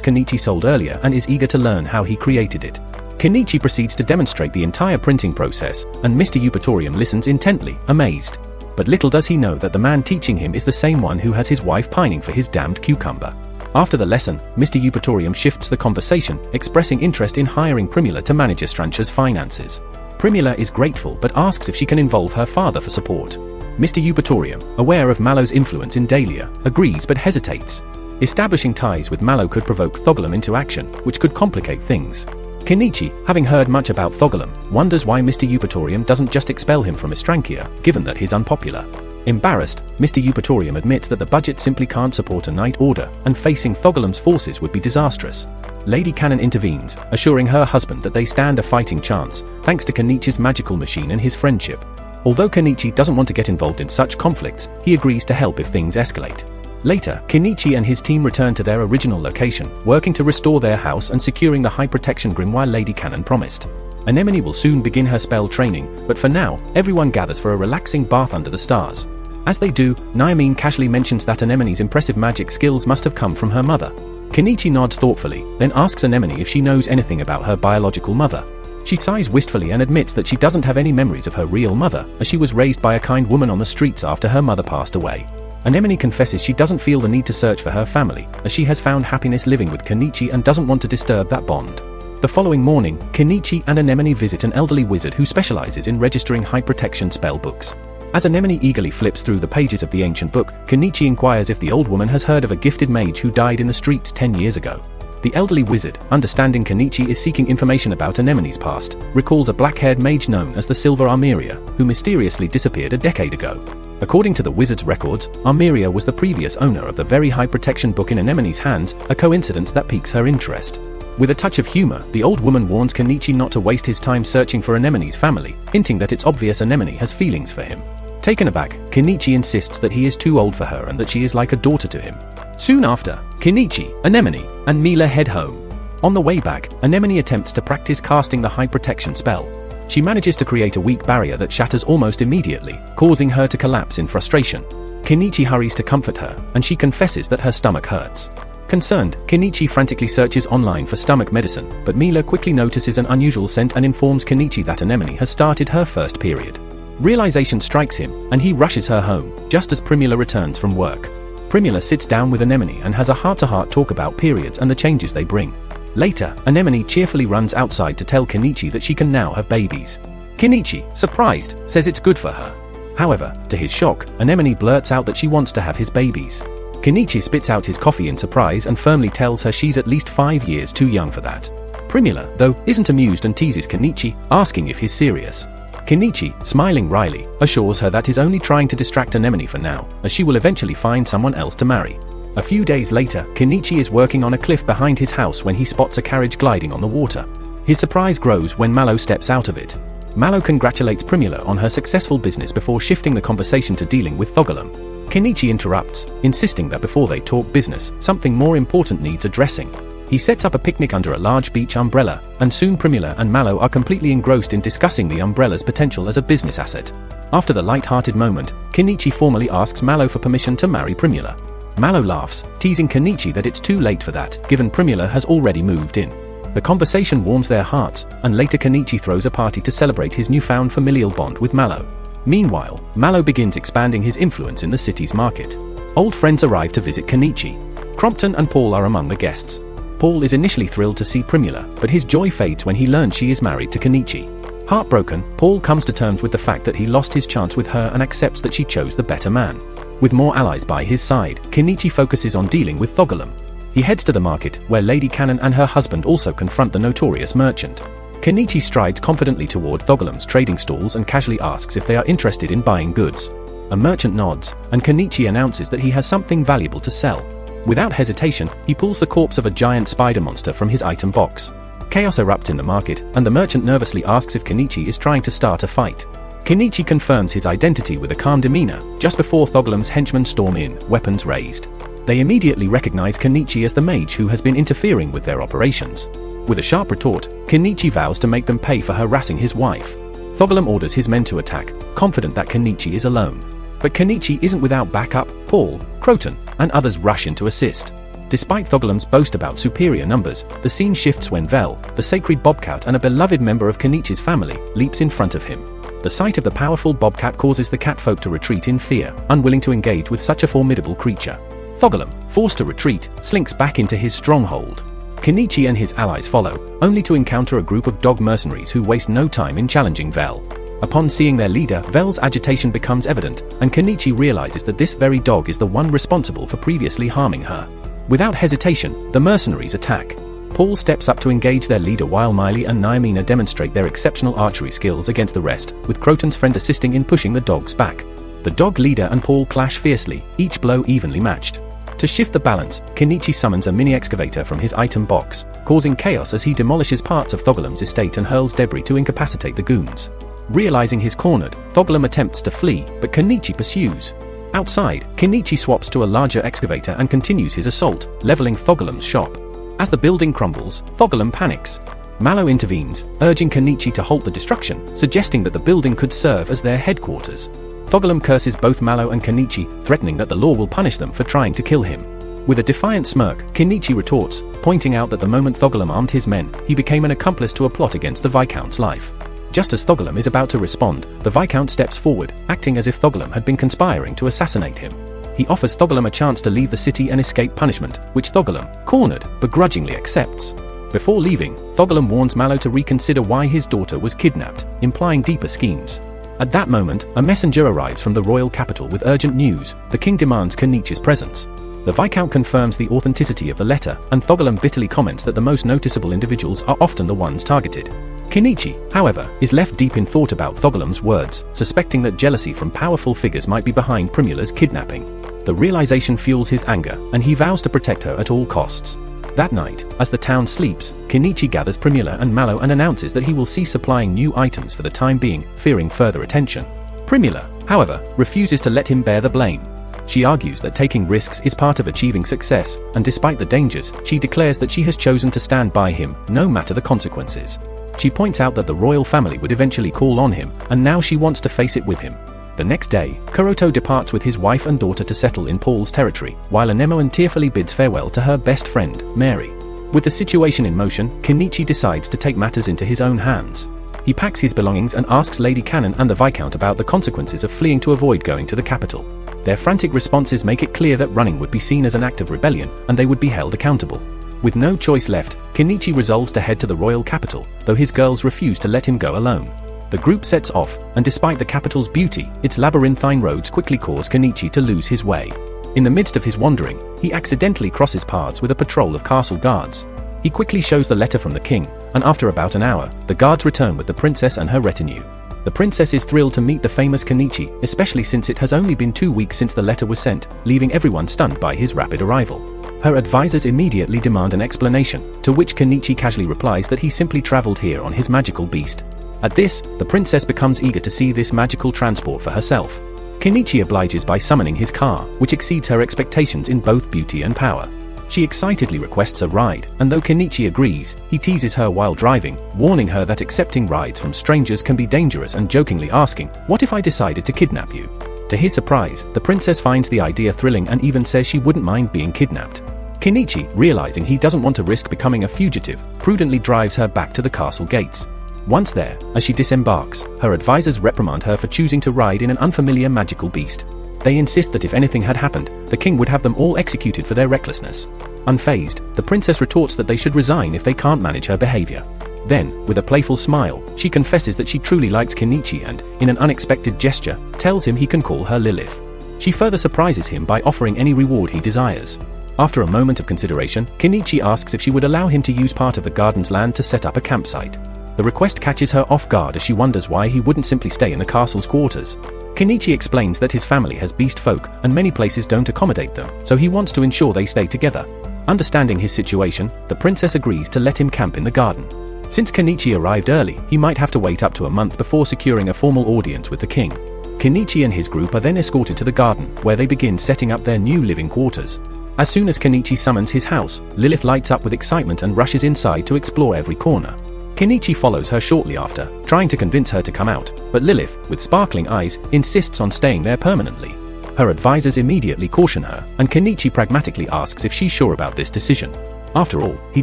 Kenichi sold earlier and is eager to learn how he created it. Kenichi proceeds to demonstrate the entire printing process, and Mr. Eupatorium listens intently, amazed. But little does he know that the man teaching him is the same one who has his wife pining for his damned cucumber. After the lesson, Mr. Eupatorium shifts the conversation, expressing interest in hiring Primula to manage Estrantia's finances. Primula is grateful but asks if she can involve her father for support. Mr. Eupatorium, aware of Malo's influence in Dahlia, agrees but hesitates. Establishing ties with Malo could provoke Thogalum into action, which could complicate things. Kenichi, having heard much about Thogalum, wonders why Mr. Eupatorium doesn't just expel him from Estrantia, given that he's unpopular. Embarrassed, Mr. Eupatorium admits that the budget simply can't support a knight order, and facing Thogalum's forces would be disastrous. Lady Cannon intervenes, assuring her husband that they stand a fighting chance, thanks to Kenichi's magical machine and his friendship. Although Kenichi doesn't want to get involved in such conflicts, he agrees to help if things escalate. Later, Kenichi and his team return to their original location, working to restore their house and securing the high protection grimoire Lady Cannon promised. Anemone will soon begin her spell training, but for now, everyone gathers for a relaxing bath under the stars. As they do, Nyamine casually mentions that Anemone's impressive magic skills must have come from her mother. Kenichi nods thoughtfully, then asks Anemone if she knows anything about her biological mother. She sighs wistfully and admits that she doesn't have any memories of her real mother, as she was raised by a kind woman on the streets after her mother passed away. Anemone confesses she doesn't feel the need to search for her family, as she has found happiness living with Kenichi and doesn't want to disturb that bond. The following morning, Kenichi and Anemone visit an elderly wizard who specializes in registering high protection spell books. As Anemone eagerly flips through the pages of the ancient book, Kenichi inquires if the old woman has heard of a gifted mage who died in the streets 10 years ago. The elderly wizard, understanding Kenichi is seeking information about Anemone's past, recalls a black-haired mage known as the Silver Armeria, who mysteriously disappeared a decade ago. According to the wizard's records, Armeria was the previous owner of the very high protection book in Anemone's hands, a coincidence that piques her interest. With a touch of humor, the old woman warns Kenichi not to waste his time searching for Anemone's family, hinting that it's obvious Anemone has feelings for him. Taken aback, Kenichi insists that he is too old for her and that she is like a daughter to him. Soon after, Kenichi, Anemone, and Mila head home. On the way back, Anemone attempts to practice casting the high protection spell. She manages to create a weak barrier that shatters almost immediately, causing her to collapse in frustration. Kenichi hurries to comfort her, and she confesses that her stomach hurts. Concerned, Kenichi frantically searches online for stomach medicine, but Mila quickly notices an unusual scent and informs Kenichi that Anemone has started her first period. Realization strikes him, and he rushes her home, just as Primula returns from work. Primula sits down with Anemone and has a heart-to-heart talk about periods and the changes they bring. Later, Anemone cheerfully runs outside to tell Kenichi that she can now have babies. Kenichi, surprised, says it's good for her. However, to his shock, Anemone blurts out that she wants to have his babies. Kenichi spits out his coffee in surprise and firmly tells her she's at least 5 years too young for that. Primula, though, isn't amused and teases Kenichi, asking if he's serious. Kenichi, smiling wryly, assures her that he's only trying to distract Anemone for now, as she will eventually find someone else to marry. A few days later, Kenichi is working on a cliff behind his house when he spots a carriage gliding on the water. His surprise grows when Malo steps out of it. Malo congratulates Primula on her successful business before shifting the conversation to dealing with Thogolum. Kenichi interrupts, insisting that before they talk business, something more important needs addressing. He sets up a picnic under a large beach umbrella, and soon Primula and Malo are completely engrossed in discussing the umbrella's potential as a business asset. After the light-hearted moment, Kenichi formally asks Malo for permission to marry Primula. Malo laughs, teasing Kenichi that it's too late for that, given Primula has already moved in. The conversation warms their hearts, and later Kenichi throws a party to celebrate his newfound familial bond with Malo. Meanwhile, Malo begins expanding his influence in the city's market. Old friends arrive to visit Kenichi. Crompton and Paul are among the guests. Paul is initially thrilled to see Primula, but his joy fades when he learns she is married to Kenichi. Heartbroken, Paul comes to terms with the fact that he lost his chance with her and accepts that she chose the better man. With more allies by his side, Kenichi focuses on dealing with Thogolum. He heads to the market, where Lady Cannon and her husband also confront the notorious merchant. Kenichi strides confidently toward Thogolum's trading stalls and casually asks if they are interested in buying goods. A merchant nods, and Kenichi announces that he has something valuable to sell. Without hesitation, he pulls the corpse of a giant spider monster from his item box. Chaos erupts in the market, and the merchant nervously asks if Kenichi is trying to start a fight. Kenichi confirms his identity with a calm demeanor, just before Thogolum's henchmen storm in, weapons raised. They immediately recognize Kenichi as the mage who has been interfering with their operations. With a sharp retort, Kenichi vows to make them pay for harassing his wife. Thogolum orders his men to attack, confident that Kenichi is alone. But Kenichi isn't without backup. Paul, Croton, and others rush in to assist. Despite Thogolum's boast about superior numbers, the scene shifts when Vel, the sacred bobcat and a beloved member of Kenichi's family, leaps in front of him. The sight of the powerful bobcat causes the catfolk to retreat in fear, unwilling to engage with such a formidable creature. Thogolum, forced to retreat, slinks back into his stronghold. Kenichi and his allies follow, only to encounter a group of dog mercenaries who waste no time in challenging Vel. Upon seeing their leader, Vel's agitation becomes evident, and Kenichi realizes that this very dog is the one responsible for previously harming her. Without hesitation, the mercenaries attack. Paul steps up to engage their leader while Miley and Naimina demonstrate their exceptional archery skills against the rest, with Croton's friend assisting in pushing the dogs back. The dog leader and Paul clash fiercely, each blow evenly matched. To shift the balance, Kenichi summons a mini excavator from his item box, causing chaos as he demolishes parts of Thogolum's estate and hurls debris to incapacitate the goons. Realizing he's cornered, Thogolum attempts to flee, but Kenichi pursues. Outside, Kenichi swaps to a larger excavator and continues his assault, leveling Thogolum's shop. As the building crumbles, Thogolum panics. Malo intervenes, urging Kenichi to halt the destruction, suggesting that the building could serve as their headquarters. Thogolum curses both Malo and Kenichi, threatening that the law will punish them for trying to kill him. With a defiant smirk, Kenichi retorts, pointing out that the moment Thogolum armed his men, he became an accomplice to a plot against the Viscount's life. Just as Thogolum is about to respond, the Viscount steps forward, acting as if Thogolum had been conspiring to assassinate him. He offers Thogolum a chance to leave the city and escape punishment, which Thogolum, cornered, begrudgingly accepts. Before leaving, Thogolum warns Malo to reconsider why his daughter was kidnapped, implying deeper schemes. At that moment, a messenger arrives from the royal capital with urgent news. The king demands Kenichi's presence. The Viscount confirms the authenticity of the letter, and Thogolum bitterly comments that the most noticeable individuals are often the ones targeted. Kenichi, however, is left deep in thought about Thogolum's words, suspecting that jealousy from powerful figures might be behind Primula's kidnapping. The realization fuels his anger, and he vows to protect her at all costs. That night, as the town sleeps, Kenichi gathers Primula and Malo and announces that he will cease supplying new items for the time being, fearing further attention. Primula, however, refuses to let him bear the blame. She argues that taking risks is part of achieving success, and despite the dangers, she declares that she has chosen to stand by him, no matter the consequences. She points out that the royal family would eventually call on him, and now she wants to face it with him. The next day, Kuroto departs with his wife and daughter to settle in Paul's territory, while Anemone tearfully bids farewell to her best friend, Mary. With the situation in motion, Kenichi decides to take matters into his own hands. He packs his belongings and asks Lady Cannon and the Viscount about the consequences of fleeing to avoid going to the capital. Their frantic responses make it clear that running would be seen as an act of rebellion, and they would be held accountable. With no choice left, Kenichi resolves to head to the royal capital, though his girls refuse to let him go alone. The group sets off, and despite the capital's beauty, its labyrinthine roads quickly cause Kenichi to lose his way. In the midst of his wandering, he accidentally crosses paths with a patrol of castle guards. He quickly shows the letter from the king, and after about an hour, the guards return with the princess and her retinue. The princess is thrilled to meet the famous Kenichi, especially since it has only been 2 weeks since the letter was sent, leaving everyone stunned by his rapid arrival. Her advisors immediately demand an explanation, to which Kenichi casually replies that he simply traveled here on his magical beast. At this, the princess becomes eager to see this magical transport for herself. Kenichi obliges by summoning his car, which exceeds her expectations in both beauty and power. She excitedly requests a ride, and though Kenichi agrees, he teases her while driving, warning her that accepting rides from strangers can be dangerous and jokingly asking, "What if I decided to kidnap you?" To his surprise, the princess finds the idea thrilling and even says she wouldn't mind being kidnapped. Kenichi, realizing he doesn't want to risk becoming a fugitive, prudently drives her back to the castle gates. Once there, as she disembarks, her advisors reprimand her for choosing to ride in an unfamiliar magical beast. They insist that if anything had happened, the king would have them all executed for their recklessness. Unfazed, the princess retorts that they should resign if they can't manage her behavior. Then, with a playful smile, she confesses that she truly likes Kenichi and, in an unexpected gesture, tells him he can call her Lilith. She further surprises him by offering any reward he desires. After a moment of consideration, Kenichi asks if she would allow him to use part of the garden's land to set up a campsite. The request catches her off guard as she wonders why he wouldn't simply stay in the castle's quarters. Kenichi explains that his family has beast folk, and many places don't accommodate them, so he wants to ensure they stay together. Understanding his situation, the princess agrees to let him camp in the garden. Since Kenichi arrived early, he might have to wait up to a month before securing a formal audience with the king. Kenichi and his group are then escorted to the garden, where they begin setting up their new living quarters. As soon as Kenichi summons his house, Lilith lights up with excitement and rushes inside to explore every corner. Kenichi follows her shortly after, trying to convince her to come out, but Lilith, with sparkling eyes, insists on staying there permanently. Her advisors immediately caution her, and Kenichi pragmatically asks if she's sure about this decision. After all, he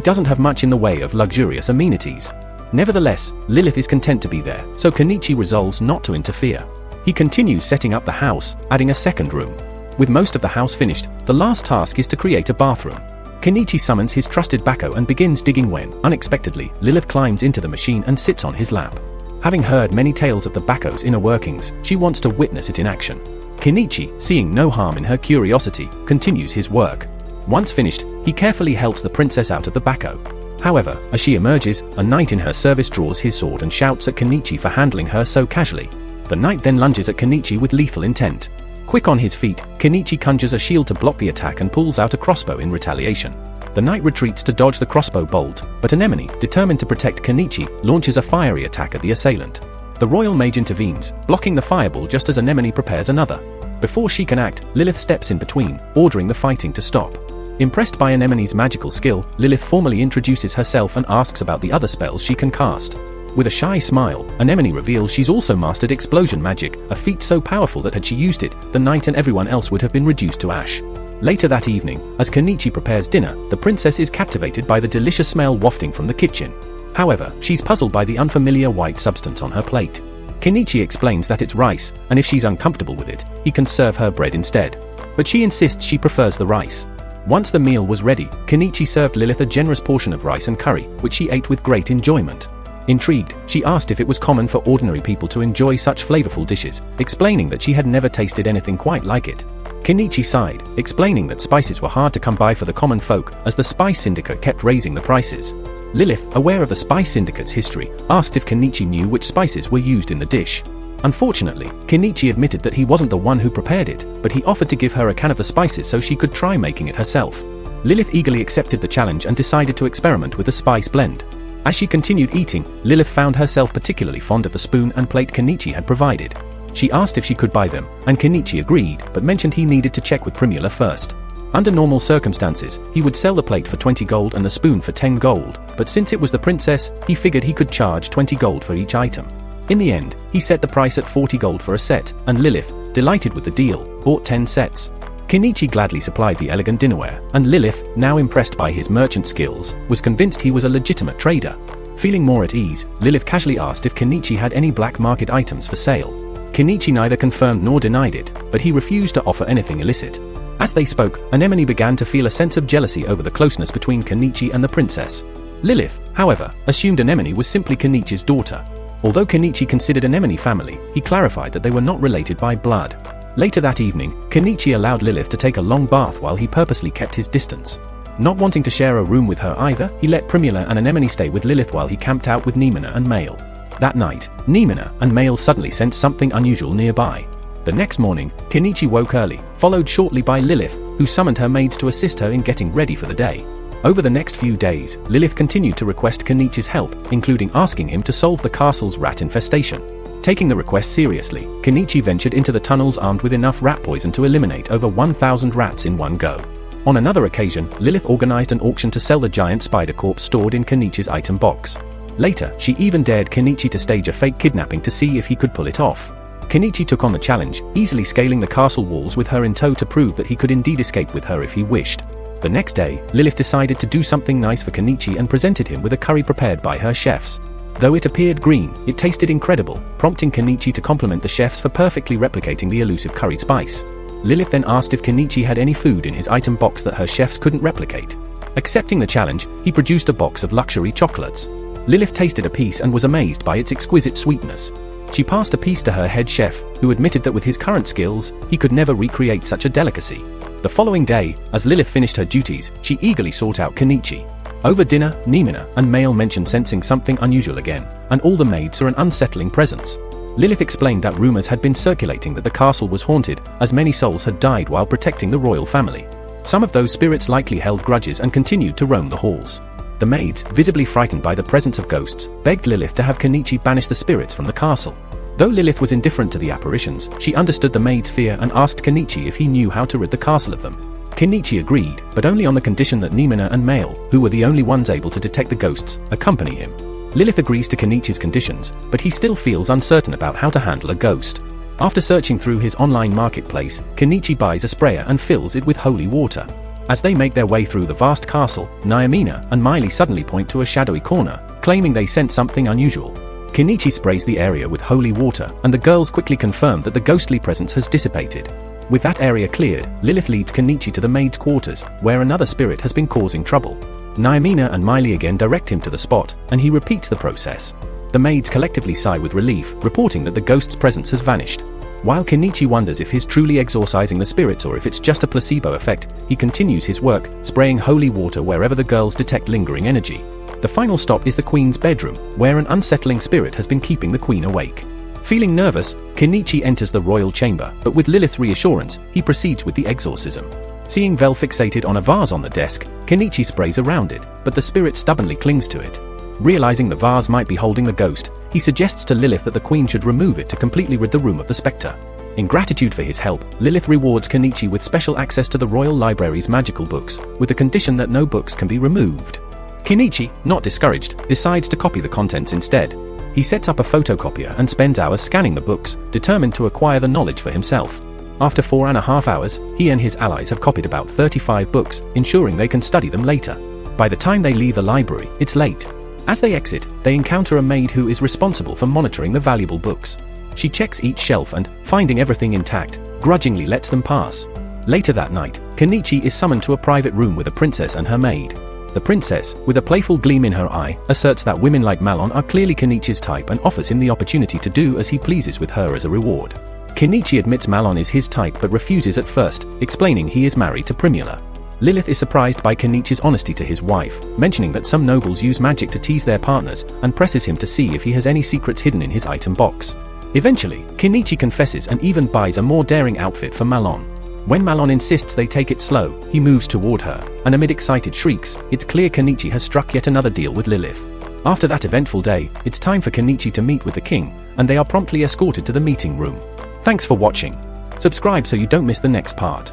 doesn't have much in the way of luxurious amenities. Nevertheless, Lilith is content to be there, so Kenichi resolves not to interfere. He continues setting up the house, adding a second room. With most of the house finished, the last task is to create a bathroom. Kenichi summons his trusted Bako and begins digging when, unexpectedly, Lilith climbs into the machine and sits on his lap. Having heard many tales of the Bako's inner workings, she wants to witness it in action. Kenichi, seeing no harm in her curiosity, continues his work. Once finished, he carefully helps the princess out of the Bako. However, as she emerges, a knight in her service draws his sword and shouts at Kenichi for handling her so casually. The knight then lunges at Kenichi with lethal intent. Quick on his feet, Kenichi conjures a shield to block the attack and pulls out a crossbow in retaliation. The knight retreats to dodge the crossbow bolt, but Anemone, determined to protect Kenichi, launches a fiery attack at the assailant. The royal mage intervenes, blocking the fireball just as Anemone prepares another. Before she can act, Lilith steps in between, ordering the fighting to stop. Impressed by Anemone's magical skill, Lilith formally introduces herself and asks about the other spells she can cast. With a shy smile, Anemone reveals she's also mastered explosion magic, a feat so powerful that had she used it, the knight and everyone else would have been reduced to ash. Later that evening, as Kenichi prepares dinner, the princess is captivated by the delicious smell wafting from the kitchen. However, she's puzzled by the unfamiliar white substance on her plate. Kenichi explains that it's rice, and if she's uncomfortable with it, he can serve her bread instead. But she insists she prefers the rice. Once the meal was ready, Kenichi served Lilith a generous portion of rice and curry, which she ate with great enjoyment. Intrigued, she asked if it was common for ordinary people to enjoy such flavorful dishes, explaining that she had never tasted anything quite like it. Kenichi sighed, explaining that spices were hard to come by for the common folk, as the spice syndicate kept raising the prices. Lilith, aware of the spice syndicate's history, asked if Kenichi knew which spices were used in the dish. Unfortunately, Kenichi admitted that he wasn't the one who prepared it, but he offered to give her a can of the spices so she could try making it herself. Lilith eagerly accepted the challenge and decided to experiment with the spice blend. As she continued eating, Lilith found herself particularly fond of the spoon and plate Kenichi had provided. She asked if she could buy them, and Kenichi agreed, but mentioned he needed to check with Primula first. Under normal circumstances, he would sell the plate for 20 gold and the spoon for 10 gold, but since it was the princess, he figured he could charge 20 gold for each item. In the end, he set the price at 40 gold for a set, and Lilith, delighted with the deal, bought 10 sets. Kenichi gladly supplied the elegant dinnerware, and Lilith, now impressed by his merchant skills, was convinced he was a legitimate trader. Feeling more at ease, Lilith casually asked if Kenichi had any black market items for sale. Kenichi neither confirmed nor denied it, but he refused to offer anything illicit. As they spoke, Anemone began to feel a sense of jealousy over the closeness between Kenichi and the princess. Lilith, however, assumed Anemone was simply Kenichi's daughter. Although Kenichi considered Anemone family, he clarified that they were not related by blood. Later that evening, Kenichi allowed Lilith to take a long bath while he purposely kept his distance. Not wanting to share a room with her either, he let Primula and Anemone stay with Lilith while he camped out with Nimena and Malo. That night, Nimena and Malo suddenly sensed something unusual nearby. The next morning, Kenichi woke early, followed shortly by Lilith, who summoned her maids to assist her in getting ready for the day. Over the next few days, Lilith continued to request Kenichi's help, including asking him to solve the castle's rat infestation. Taking the request seriously, Kenichi ventured into the tunnels armed with enough rat poison to eliminate over 1,000 rats in one go. On another occasion, Lilith organized an auction to sell the giant spider corpse stored in Kenichi's item box. Later, she even dared Kenichi to stage a fake kidnapping to see if he could pull it off. Kenichi took on the challenge, easily scaling the castle walls with her in tow to prove that he could indeed escape with her if he wished. The next day, Lilith decided to do something nice for Kenichi and presented him with a curry prepared by her chefs. Though it appeared green, it tasted incredible, prompting Kenichi to compliment the chefs for perfectly replicating the elusive curry spice. Lilith then asked if Kenichi had any food in his item box that her chefs couldn't replicate. Accepting the challenge, he produced a box of luxury chocolates. Lilith tasted a piece and was amazed by its exquisite sweetness. She passed a piece to her head chef, who admitted that with his current skills, he could never recreate such a delicacy. The following day, as Lilith finished her duties, she eagerly sought out Kenichi. Over dinner, Nimena and Malo mentioned sensing something unusual again, and all the maids saw an unsettling presence. Lilith explained that rumors had been circulating that the castle was haunted, as many souls had died while protecting the royal family. Some of those spirits likely held grudges and continued to roam the halls. The maids, visibly frightened by the presence of ghosts, begged Lilith to have Kenichi banish the spirits from the castle. Though Lilith was indifferent to the apparitions, she understood the maids' fear and asked Kenichi if he knew how to rid the castle of them. Kenichi agreed, but only on the condition that Nimena and Malo, who were the only ones able to detect the ghosts, accompany him. Lilith agrees to Kenichi's conditions, but he still feels uncertain about how to handle a ghost. After searching through his online marketplace, Kenichi buys a sprayer and fills it with holy water. As they make their way through the vast castle, Nimena and Miley suddenly point to a shadowy corner, claiming they sense something unusual. Kenichi sprays the area with holy water, and the girls quickly confirm that the ghostly presence has dissipated. With that area cleared, Lilith leads Kenichi to the maid's quarters, where another spirit has been causing trouble. Nimena and Miley again direct him to the spot, and he repeats the process. The maids collectively sigh with relief, reporting that the ghost's presence has vanished. While Kenichi wonders if he's truly exorcising the spirits or if it's just a placebo effect, he continues his work, spraying holy water wherever the girls detect lingering energy. The final stop is the queen's bedroom, where an unsettling spirit has been keeping the queen awake. Feeling nervous, Kenichi enters the royal chamber, but with Lilith's reassurance, he proceeds with the exorcism. Seeing Vel fixated on a vase on the desk, Kenichi sprays around it, but the spirit stubbornly clings to it. Realizing the vase might be holding the ghost, he suggests to Lilith that the queen should remove it to completely rid the room of the spectre. In gratitude for his help, Lilith rewards Kenichi with special access to the royal library's magical books, with the condition that no books can be removed. Kenichi, not discouraged, decides to copy the contents instead. He sets up a photocopier and spends hours scanning the books, determined to acquire the knowledge for himself. After 4.5 hours, he and his allies have copied about 35 books, ensuring they can study them later. By the time they leave the library, it's late. As they exit, they encounter a maid who is responsible for monitoring the valuable books. She checks each shelf and, finding everything intact, grudgingly lets them pass. Later that night, Kenichi is summoned to a private room with a princess and her maid. The princess, with a playful gleam in her eye, asserts that women like Malo are clearly Kenichi's type and offers him the opportunity to do as he pleases with her as a reward. Kenichi admits Malo is his type but refuses at first, explaining he is married to Primula. Lilith is surprised by Kenichi's honesty to his wife, mentioning that some nobles use magic to tease their partners, and presses him to see if he has any secrets hidden in his item box. Eventually, Kenichi confesses and even buys a more daring outfit for Malo. When Malo insists they take it slow, he moves toward her, and amid excited shrieks, it's clear Kenichi has struck yet another deal with Lilith. After that eventful day, it's time for Kenichi to meet with the king, and they are promptly escorted to the meeting room. Thanks for watching. Subscribe so you don't miss the next part.